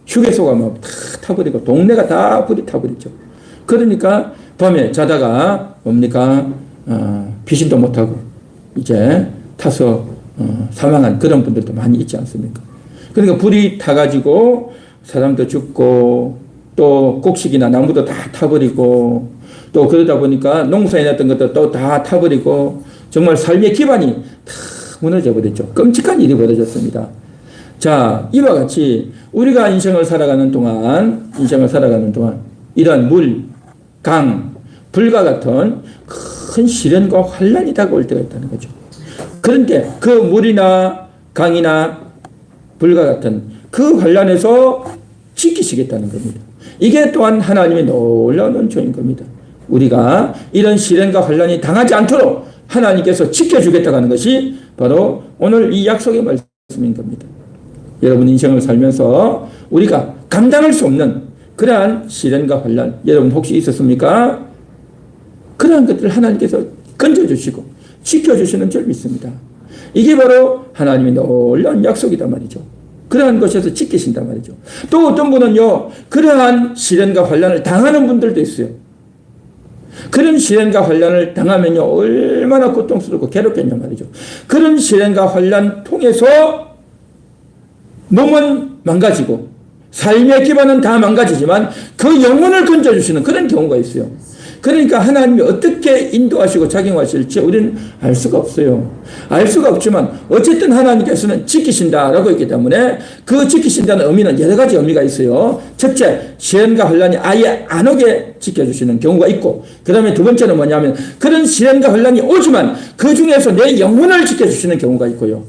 휴게소가 막 다 타버리고 동네가 다 불이 타버리죠. 그러니까 밤에 자다가 뭡니까 귀신도 못하고 이제 타서 사망한 그런 분들도 많이 있지 않습니까? 그러니까 불이 타가지고 사람도 죽고 또 곡식이나 나무도 다 타버리고 또 그러다 보니까 농사에 냈던 것도 또 다 타버리고 정말 삶의 기반이 다 무너져 버렸죠. 끔찍한 일이 벌어졌습니다. 자, 이와 같이 우리가 인생을 살아가는 동안 이러한 물, 강, 불과 같은 큰 시련과 환란이 다가올 때가 있다는 거죠. 그런데 그 물이나 강이나 불과 같은 그 환란에서 지키시겠다는 겁니다. 이게 또한 하나님의 놀라운 은총인 겁니다. 우리가 이런 시련과 환란이 당하지 않도록 하나님께서 지켜주겠다고 하는 것이 바로 오늘 이 약속의 말씀인 겁니다. 여러분 인생을 살면서 우리가 감당할 수 없는 그러한 시련과 환란 여러분 혹시 있었습니까? 그러한 것들을 하나님께서 건져주시고 지켜주시는 줄 믿습니다. 이게 바로 하나님의 놀라운 약속이단 말이죠. 그러한 것에서 지키신단 말이죠. 또 어떤 분은요, 그러한 시련과 환란을 당하는 분들도 있어요. 그런 시련과 환란을 당하면요, 얼마나 고통스럽고 괴롭겠냐 말이죠. 그런 시련과 환란 통해서 몸은 망가지고 삶의 기반은 다 망가지지만 그 영혼을 건져주시는 그런 경우가 있어요. 그러니까 하나님이 어떻게 인도하시고 작용하실지 우리는 알 수가 없어요. 알 수가 없지만 어쨌든 하나님께서는 지키신다라고 했기 때문에 그 지키신다는 의미는 여러 가지 의미가 있어요. 첫째, 시련과 환란이 아예 안 오게 지켜주시는 경우가 있고, 그 다음에 두 번째는 뭐냐면 그런 시련과 환란이 오지만 그 중에서 내 영혼을 지켜주시는 경우가 있고요.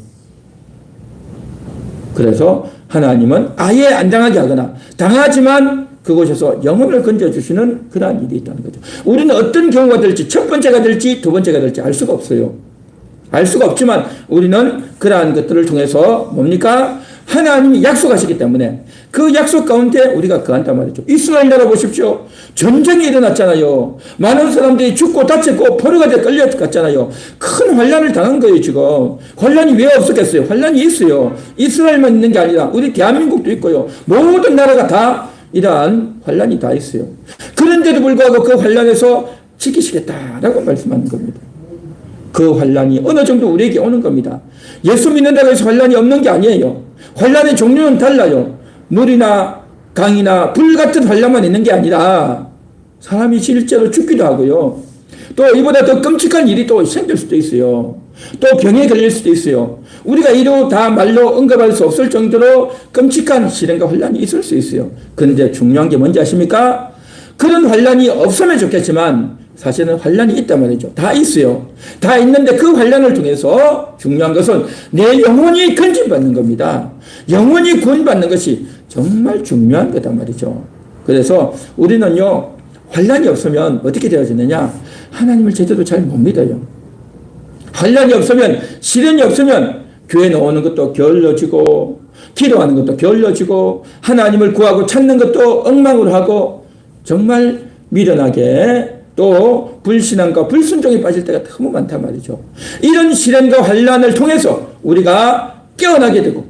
그래서 하나님은 아예 안 당하게 하거나 당하지만 그곳에서 영혼을 건져주시는 그러한 일이 있다는 거죠. 우리는 어떤 경우가 될지 첫 번째가 될지 두 번째가 될지 알 수가 없어요. 알 수가 없지만 우리는 그러한 것들을 통해서 뭡니까? 하나님이 약속하시기 때문에 그 약속 가운데 우리가 거한단 말이죠. 이스라엘 나라 보십시오. 전쟁이 일어났잖아요. 많은 사람들이 죽고 다쳤고 포로가 돼 끌려갔잖아요. 큰 환란을 당한 거예요. 지금 환란이 왜 없었겠어요? 환란이 있어요. 이스라엘만 있는 게 아니라 우리 대한민국도 있고요. 모든 나라가 다 이러한 환란이 다 있어요. 그런데도 불구하고 그 환란에서 지키시겠다라고 말씀하는 겁니다. 그 환란이 어느 정도 우리에게 오는 겁니다. 예수 믿는다고 해서 환란이 없는 게 아니에요. 환란의 종류는 달라요. 물이나 강이나 불 같은 환란만 있는 게 아니라 사람이 실제로 죽기도 하고요. 또 이보다 더 끔찍한 일이 또 생길 수도 있어요. 또 병에 걸릴 수도 있어요. 우리가 이루 다 말로 언급할 수 없을 정도로 끔찍한 시련과 환란이 있을 수 있어요. 그런데 중요한 게 뭔지 아십니까? 그런 환란이 없으면 좋겠지만 사실은 환란이 있단 말이죠. 다 있어요. 다 있는데 그 환란을 통해서 중요한 것은 내 영혼이 건진받는 겁니다. 영혼이 구원받는 것이 정말 중요한 거단 말이죠. 그래서 우리는요, 환란이 없으면 어떻게 되어지느냐? 하나님을 제대로 잘 못 믿어요. 환란이 없으면, 시련이 없으면 교회 나오는 것도 게을러지고 기도하는 것도 게을러지고 하나님을 구하고 찾는 것도 엉망으로 하고 정말 미련하게 또 불신앙과 불순종에 빠질 때가 너무 많단 말이죠. 이런 시련과 환란을 통해서 우리가 깨어나게 되고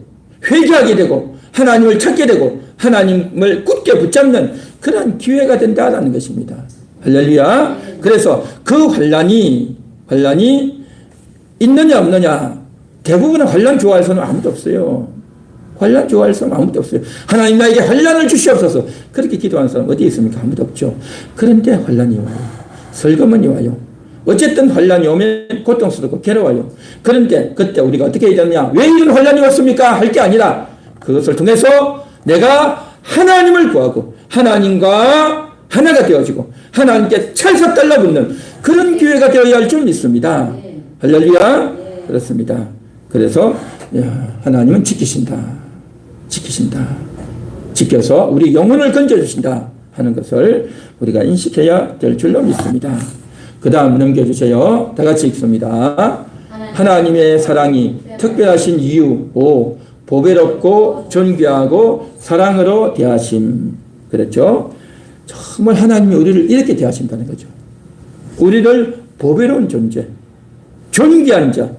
회개하게 되고 하나님을 찾게 되고 하나님을 굳게 붙잡는 그런 기회가 된다라는 것입니다. 할렐루야. 그래서 그 환란이 있느냐 없느냐, 대부분은 환란 좋아할 사람 아무도 없어요. 환란 좋아할 사람 아무도 없어요. 하나님 나에게 환란을 주시옵소서. 그렇게 기도하는 사람 어디 있습니까? 아무도 없죠. 그런데 환란이 와요. 설거문이 와요. 어쨌든 환란이 오면 고통스럽고 괴로워요. 그런데 그때 우리가 어떻게 해야 되느냐? 왜 이런 환란이 왔습니까? 할 게 아니라 그것을 통해서 내가 하나님을 구하고 하나님과 하나가 되어지고 하나님께 찰싹 달라붙는 그런 기회가 되어야 할 줄 믿습니다. 할렐루야. 그렇습니다. 그래서 하나님은 지키신다. 지켜서 우리 영혼을 건져주신다 하는 것을 우리가 인식해야 될 줄로 믿습니다. 그 다음 넘겨주세요. 다 같이 읽습니다. 하나님의 사랑이 특별하신 이유 5. 보배롭고 존귀하고 사랑으로 대하심. 그렇죠? 정말 하나님이 우리를 이렇게 대하신다는 거죠. 우리를 보배로운 존재, 존귀한 자,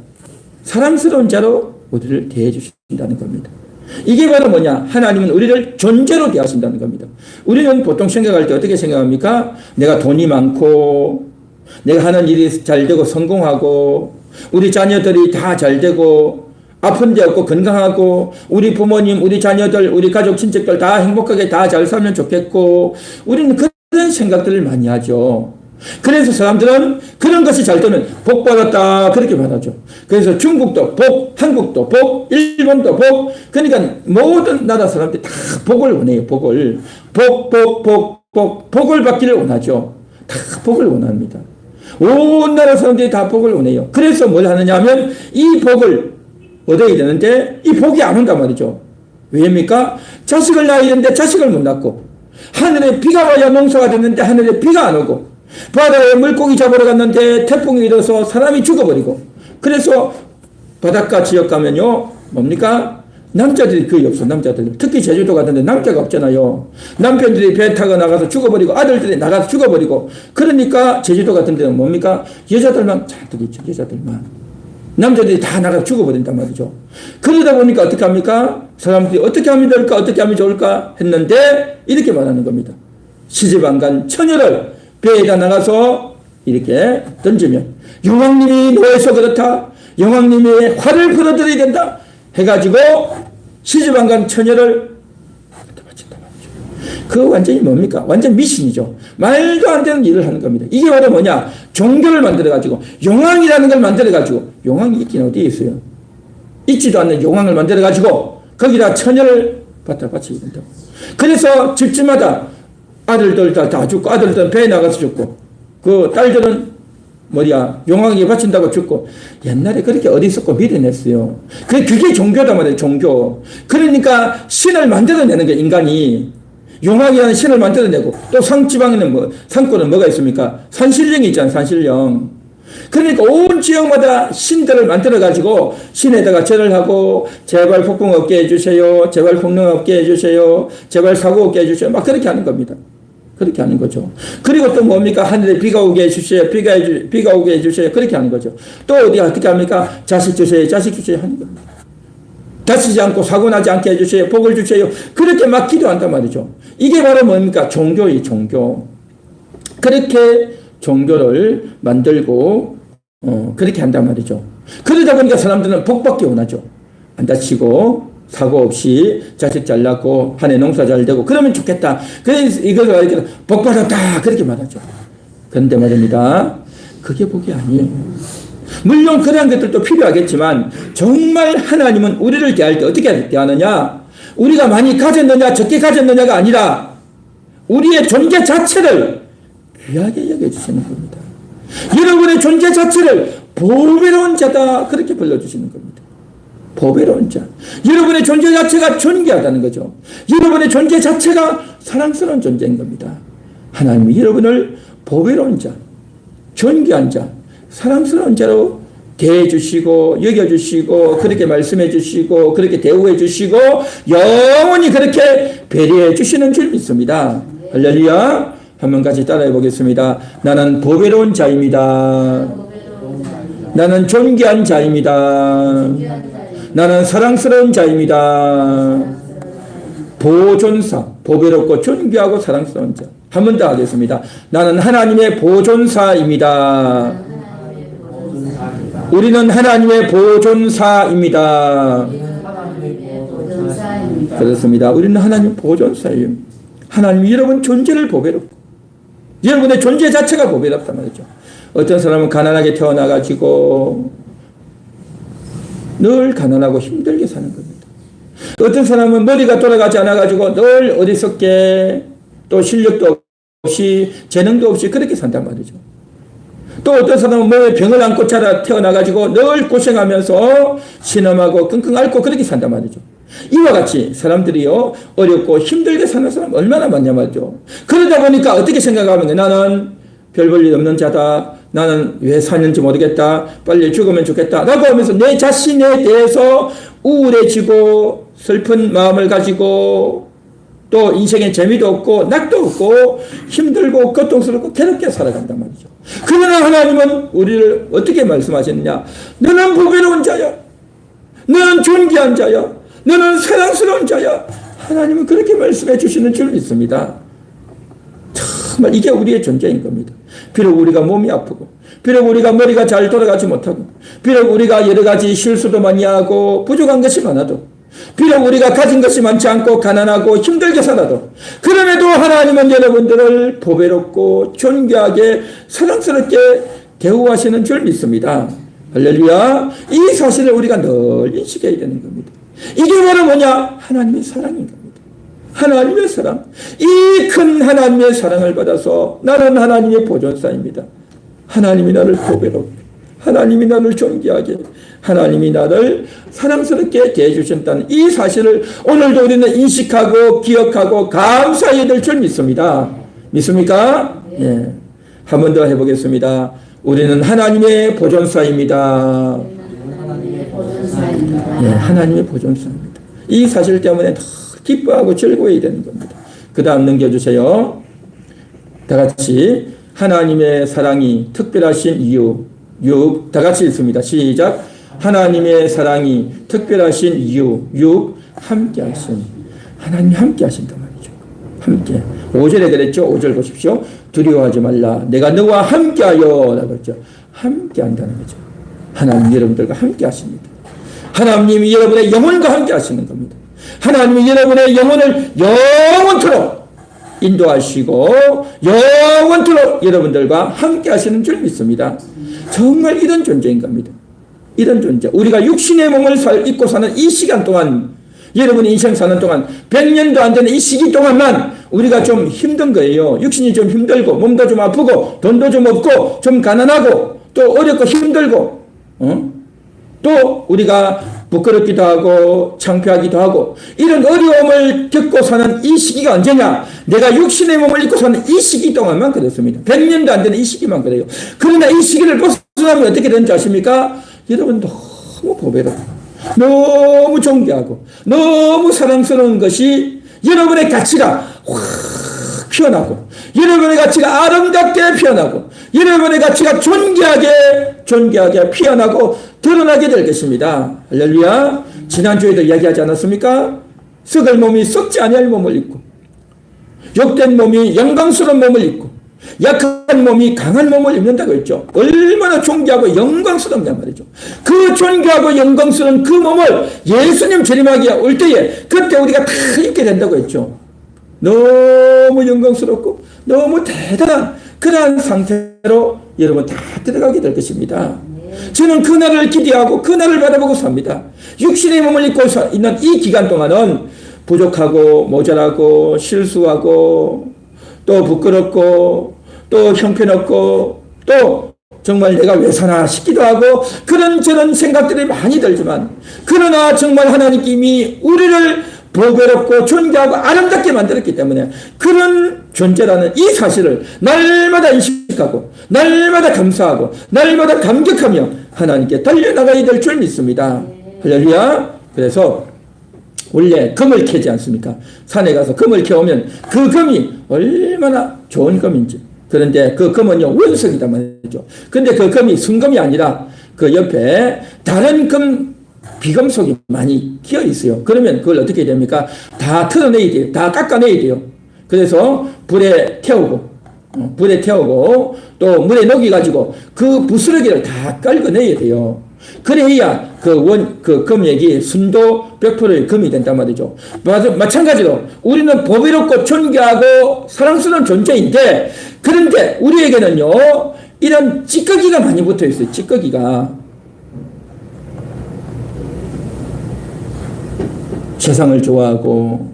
사랑스러운 자로 우리를 대해 주신다는 겁니다. 이게 바로 뭐냐? 하나님은 우리를 존재로 대하신다는 겁니다. 우리는 보통 생각할 때 어떻게 생각합니까? 내가 돈이 많고 내가 하는 일이 잘 되고 성공하고 우리 자녀들이 다 잘 되고 아픈 데 없고 건강하고 우리 부모님, 우리 자녀들, 우리 가족, 친척들 다 행복하게 다 잘 살면 좋겠고 우리는 그런 생각들을 많이 하죠. 그래서 사람들은 그런 것이 잘 되면 복 받았다 그렇게 말하죠. 그래서 중국도 복, 한국도 복, 일본도 복, 그러니까 모든 나라 사람들이 다 복을 원해요. 복을 복을 받기를 원하죠. 다 복을 원합니다. 온 나라 사람들이 다 복을 원해요. 그래서 뭘 하느냐 하면 이 복을 얻어야 되는데 이 복이 안 온단 말이죠. 왜입니까? 자식을 낳아야 되는데 자식을 못 낳고 하늘에 비가 와야 농사가 됐는데 하늘에 비가 안 오고 바다에 물고기 잡으러 갔는데 태풍이 일어서 사람이 죽어버리고 그래서 바닷가 지역 가면요 뭡니까? 남자들이 거의 없어. 남자들 특히 제주도 같은데 남자가 없잖아요. 남편들이 배 타고 나가서 죽어버리고 아들들이 나가서 죽어버리고 그러니까 제주도 같은 데는 뭡니까? 여자들만 잔뜩 있죠. 여자들만. 남자들이 다 나가서 죽어버린단 말이죠. 그러다 보니까 어떻게 합니까? 사람들이 어떻게 하면 될까? 어떻게 하면 좋을까? 했는데 이렇게 말하는 겁니다. 시집 안 간 처녀를 배에다 나가서 이렇게 던지면 영왕님이 노해서 그렇다. 영왕님이 화를 풀어드려야 된다. 해가지고 시집 안 간 처녀를 바친단 말이죠. 그 완전히 뭡니까? 완전 미신이죠. 말도 안 되는 일을 하는 겁니다. 이게 바로 뭐냐? 종교를 만들어가지고 용왕이라는 걸 만들어가지고 용왕이 있긴 어디에 있어요? 있지도 않는 용왕을 만들어가지고 거기다 처녀를 갖다 바치게 된다고. 그래서 집집마다 아들들 다 죽고 아들들은 배에 나가서 죽고 그 딸들은 용왕에게 바친다고 죽고 옛날에 그렇게 어리석고 미련했어요. 그게 종교단 말이에요. 종교. 그러니까 신을 만들어내는 게 인간이 용왕이라는 신을 만들어내고 또 상지방에는 상권은 뭐가 있습니까? 산신령이 있잖아요. 산신령. 그러니까 온 지역마다 신들을 만들어가지고 신에다가 절을 하고 제발 폭풍 없게 해주세요. 제발 폭력 없게 해주세요. 제발 사고 없게 해주세요. 막 그렇게 하는 겁니다. 그렇게 하는 거죠. 그리고 또 뭡니까? 하늘에 비가 오게 해주세요. 비가 오게 해주세요. 그렇게 하는 거죠. 또 어떻게 합니까? 자식 주세요. 자식 주세요. 하는 겁니다. 다치지 않고 사고 나지 않게 해주세요. 복을 주세요. 그렇게 막 기도한단 말이죠. 이게 바로 뭡니까? 종교의 종교. 그렇게 종교를 만들고 그렇게 한단 말이죠. 그러다 보니까 사람들은 복받기 원하죠. 안 다치고 사고 없이 자식 잘 낳고 한 해 농사 잘 되고 그러면 좋겠다. 그래서 이것을 이렇게 복 받았다 그렇게 말하죠. 그런데 말입니다. 그게 복이 아니에요. 물론 그러한 것들도 필요하겠지만 정말 하나님은 우리를 대할 때 어떻게 대하느냐? 우리가 많이 가졌느냐 적게 가졌느냐가 아니라 우리의 존재 자체를 귀하게 여겨주시는 겁니다. 여러분의 존재 자체를 보배로운 자다 그렇게 불러주시는 겁니다. 보배로운 자. 여러분의 존재 자체가 존귀하다는 거죠. 여러분의 존재 자체가 사랑스러운 존재인 겁니다. 하나님이 여러분을 보배로운 자, 존귀한 자, 사랑스러운 자로 대해주시고 여겨주시고 그렇게 말씀해주시고 그렇게 대우해주시고 영원히 그렇게 배려해주시는 줄 믿습니다. 할렐루야. 한번 같이 따라해 보겠습니다. 나는 보배로운 자입니다. 나는 존귀한 자입니다. 나는 사랑스러운 자입니다. 보존사, 보배롭고 존귀하고 사랑스러운 자. 한 번 더 하겠습니다. 나는 하나님의 보존사입니다. 우리는 하나님의 보존사입니다. 그렇습니다. 우리는 하나님 보존사예요. 하나님 여러분 존재를 보배롭고 여러분의 존재 자체가 보배롭단 말이죠. 어떤 사람은 가난하게 태어나가지고 늘 가난하고 힘들게 사는 겁니다. 어떤 사람은 머리가 돌아가지 않아가지고 늘 어리석게 또 실력도 없이 재능도 없이 그렇게 산단 말이죠. 또 어떤 사람은 몸에 병을 안고 자라 태어나가지고 늘 고생하면서 신음하고 끙끙 앓고 그렇게 산단 말이죠. 이와 같이 사람들이요 어렵고 힘들게 사는 사람 얼마나 많냐 말이죠. 그러다 보니까 어떻게 생각하면 나는 별 볼 일 없는 자다. 나는 왜 사는지 모르겠다. 빨리 죽으면 좋겠다. 라고 하면서 내 자신에 대해서 우울해지고 슬픈 마음을 가지고 또 인생에 재미도 없고 낙도 없고 힘들고 고통스럽고 괴롭게 살아간단 말이죠. 그러나 하나님은 우리를 어떻게 말씀하셨느냐. 너는 보배로운 자야. 너는 존귀한 자야. 너는 사랑스러운 자야. 하나님은 그렇게 말씀해 주시는 줄 믿습니다. 정말 이게 우리의 존재인 겁니다. 비록 우리가 몸이 아프고 비록 우리가 머리가 잘 돌아가지 못하고 비록 우리가 여러 가지 실수도 많이 하고 부족한 것이 많아도 비록 우리가 가진 것이 많지 않고 가난하고 힘들게 살아도 그럼에도 하나님은 여러분들을 보배롭고 존귀하게 사랑스럽게 대우하시는 줄 믿습니다. 할렐루야. 이 사실을 우리가 늘 인식해야 되는 겁니다. 이게 바로 뭐냐? 하나님의 사랑인 겁니다. 하나님의 사랑. 이 큰 하나님의 사랑을 받아서 나는 하나님의 보존사입니다. 하나님이 나를 보배롭게, 하나님이 나를 존귀하게, 하나님이 나를 사랑스럽게 대해주셨다는 이 사실을 오늘도 우리는 인식하고 기억하고 감사해야 될 줄 믿습니다. 믿습니까? 네. 한 번 더 해보겠습니다. 우리는 하나님의 보존사입니다. 네, 하나님의 보존사입니다. 이 사실 때문에 더 기뻐하고 즐거워야 되는 겁니다. 그 다음 넘겨주세요. 다 같이 하나님의 사랑이 특별하신 이유 6. 다 같이 읽습니다. 시작. 하나님의 사랑이 특별하신 이유 6. 함께 하신. 하나님이 함께 하신단 말이죠. 함께. 5절에 그랬죠. 5절 보십시오. 두려워하지 말라. 내가 너와 함께 하여. 라고 했죠. 함께 한다는 거죠. 하나님 여러분들과 함께 하십니다. 하나님이 여러분의 영혼과 함께 하시는 겁니다. 하나님이 여러분의 영혼을 영원토록 인도하시고 영원토록 여러분들과 함께 하시는 줄 믿습니다. 정말 이런 존재인 겁니다. 이런 존재. 우리가 육신의 몸을 입고 사는 이 시간 동안 여러분이 인생 사는 동안 100년도 안 되는 이 시기 동안만 우리가 좀 힘든 거예요. 육신이 좀 힘들고 몸도 좀 아프고 돈도 좀 없고 좀 가난하고 또 어렵고 힘들고 또 우리가 부끄럽기도 하고 창피하기도 하고 이런 어려움을 겪고 사는 이 시기가 언제냐? 내가 육신의 몸을 입고 사는 이 시기 동안만 그랬습니다. 100년도 안 되는 이 시기만 그래요. 그러나 이 시기를 벗어나면 어떻게 되는지 아십니까? 여러분 너무 보배롭고 너무 존귀하고 너무 사랑스러운 것이 여러분의 가치가 확 피어나고 여러분의 가치가 아름답게 피어나고 여러분의 가치가 존귀하게 피어나고 드러나게 될 것입니다. 할렐루야. 지난주에도 이야기하지 않았습니까? 썩을 몸이 썩지 아니할 몸을 입고 욕된 몸이 영광스러운 몸을 입고 약한 몸이 강한 몸을 입는다고 했죠. 얼마나 존귀하고 영광스럽단 말이죠. 그 존귀하고 영광스러운 그 몸을 예수님 재림하기에 올 때에 그때 우리가 다 입게 된다고 했죠. 너무 영광스럽고 너무 대단한 그러한 상태로 여러분 다 들어가게 될 것입니다. 저는 그날을 기대하고 그날을 바라보고 삽니다. 육신의 몸을 입고 있는 이 기간 동안은 부족하고 모자라고 실수하고 또 부끄럽고 또 형편없고 또 정말 내가 왜 사나 싶기도 하고 그런 저런 생각들이 많이 들지만 그러나 정말 하나님이 우리를 보배롭고 존귀하고 아름답게 만들었기 때문에 그런 존재라는 이 사실을 날마다 인식하고 날마다 감사하고 날마다 감격하며 하나님께 달려나가야 될 줄 믿습니다. 할렐루야. 그래서 원래 금을 캐지 않습니까? 산에 가서 금을 캐오면 그 금이 얼마나 좋은 금인지. 그런데 그 금은요 원석이단 말이죠. 근데 그 금이 순금이 아니라 그 옆에 다른 금 비금속이 많이 끼어 있어요. 그러면 그걸 어떻게 됩니까? 다 털어내야 돼요. 다 깎아내야 돼요. 그래서 불에 태우고 또 물에 녹여가지고 그 부스러기를 다 깔궈내야 돼요. 그래야 그 금액이 순도 100%의 금이 된단 말이죠. 마찬가지로 우리는 보배롭고 존귀하고 사랑스러운 존재인데 그런데 우리에게는요 이런 찌꺼기가 많이 붙어 있어요. 찌꺼기가 세상을 좋아하고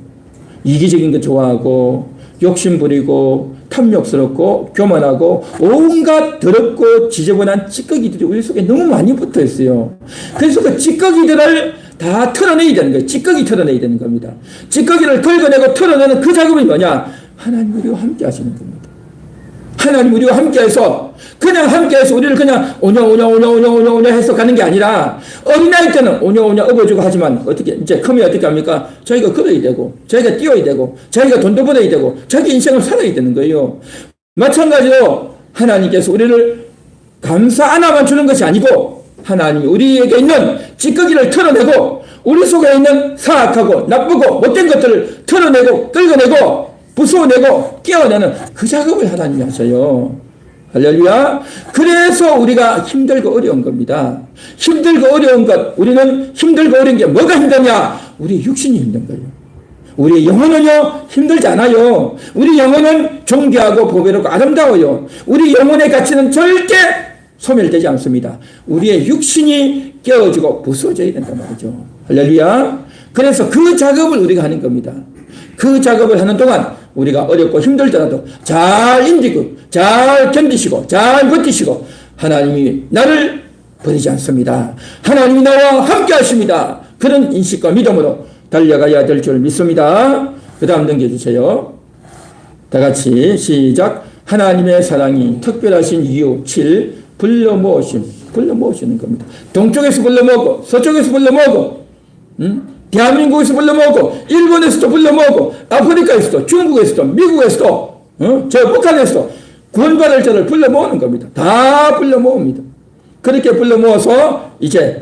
이기적인 거 좋아하고 욕심 부리고 탐욕스럽고 교만하고 온갖 더럽고 지저분한 찌꺼기들이 우리 속에 너무 많이 붙어 있어요. 그래서 그 찌꺼기들을 다 털어내야 되는 거예요. 찌꺼기 털어내야 되는 겁니다. 찌꺼기를 긁어내고 털어내는 그 작업이 뭐냐? 하나님 우리와 함께 하시는 겁니다. 하나님 우리와 함께해서 그냥 함께해서 우리를 그냥 오냐 해서 가는 게 아니라 어린아이 때는 오냐 업어주고 하지만 어떻게 이제 크면 어떻게 합니까? 자기가 걸어야 되고 자기가 뛰어야 되고 자기가 돈도 벌어야 되고 자기 인생을 살아야 되는 거예요. 마찬가지로 하나님께서 우리를 감사 하나만 주는 것이 아니고 하나님이 우리에게 있는 찌꺼기를 털어내고 우리 속에 있는 사악하고 나쁘고 못된 것들을 털어내고 긁어내고 부숴내고 끼워내는 그 작업을 하나님이 하셔요. 할렐루야. 그래서 우리가 힘들고 어려운 겁니다. 힘들고 어려운 것, 우리는 힘들고 어려운 게 뭐가 힘드냐? 우리 육신이 힘든 거예요. 우리 영혼은요 힘들지 않아요. 우리 영혼은 존귀하고 보배롭고 아름다워요. 우리 영혼의 가치는 절대 소멸되지 않습니다. 우리의 육신이 깨어지고 부서져야 된단 말이죠. 할렐루야. 그래서 그 작업을 우리가 하는 겁니다. 그 작업을 하는 동안 우리가 어렵고 힘들더라도 잘 인디고 잘 견디시고 잘 버티시고 하나님이 나를 버리지 않습니다. 하나님이 나와 함께 하십니다. 그런 인식과 믿음으로 달려가야 될 줄 믿습니다. 그 다음 넘겨주세요. 다 같이 시작. 하나님의 사랑이 특별하신 이유 7. 불러 모으시는 겁니다. 동쪽에서 불러 모으고 서쪽에서 불러 모으고 대한민국에서 불러 모으고 일본에서도 불러 모으고 아프리카에서도 중국에서도 미국에서도 저 북한에서도 구원받을 자를 불러 모으는 겁니다. 다 불러 모읍니다. 그렇게 불러 모아서 이제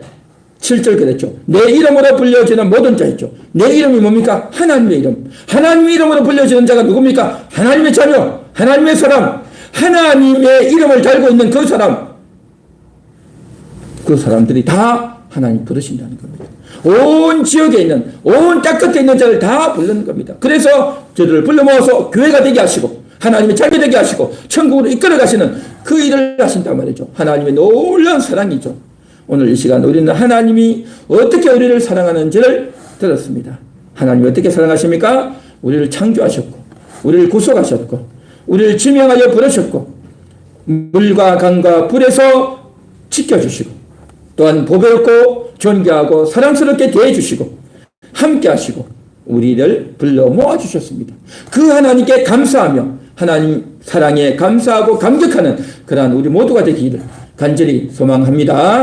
7절 그랬죠. 내 이름으로 불려지는 모든 자 있죠. 내 이름이 뭡니까? 하나님의 이름. 하나님의 이름으로 불려지는 자가 누굽니까? 하나님의 자녀, 하나님의 사람, 하나님의 이름을 달고 있는 그 사람, 그 사람들이 다 하나님 부르신다는 겁니다. 온 지역에 있는, 온 땅끝에 있는 자를 다 부르는 겁니다. 그래서 저들을 불러 모아서 교회가 되게 하시고 하나님의 자녀 되게 하시고 천국으로 이끌어 가시는 그 일을 하신단 말이죠. 하나님의 놀라운 사랑이죠. 오늘 이 시간 우리는 하나님이 어떻게 우리를 사랑하는지를 들었습니다. 하나님이 어떻게 사랑하십니까? 우리를 창조하셨고 우리를 구속하셨고 우리를 지명하여 부르셨고 물과 강과 불에서 지켜주시고 또한 보배롭고 존귀하고 사랑스럽게 대해주시고 함께하시고 우리를 불러 모아주셨습니다. 그 하나님께 감사하며 하나님 사랑에 감사하고 감격하는 그러한 우리 모두가 되기를 간절히 소망합니다.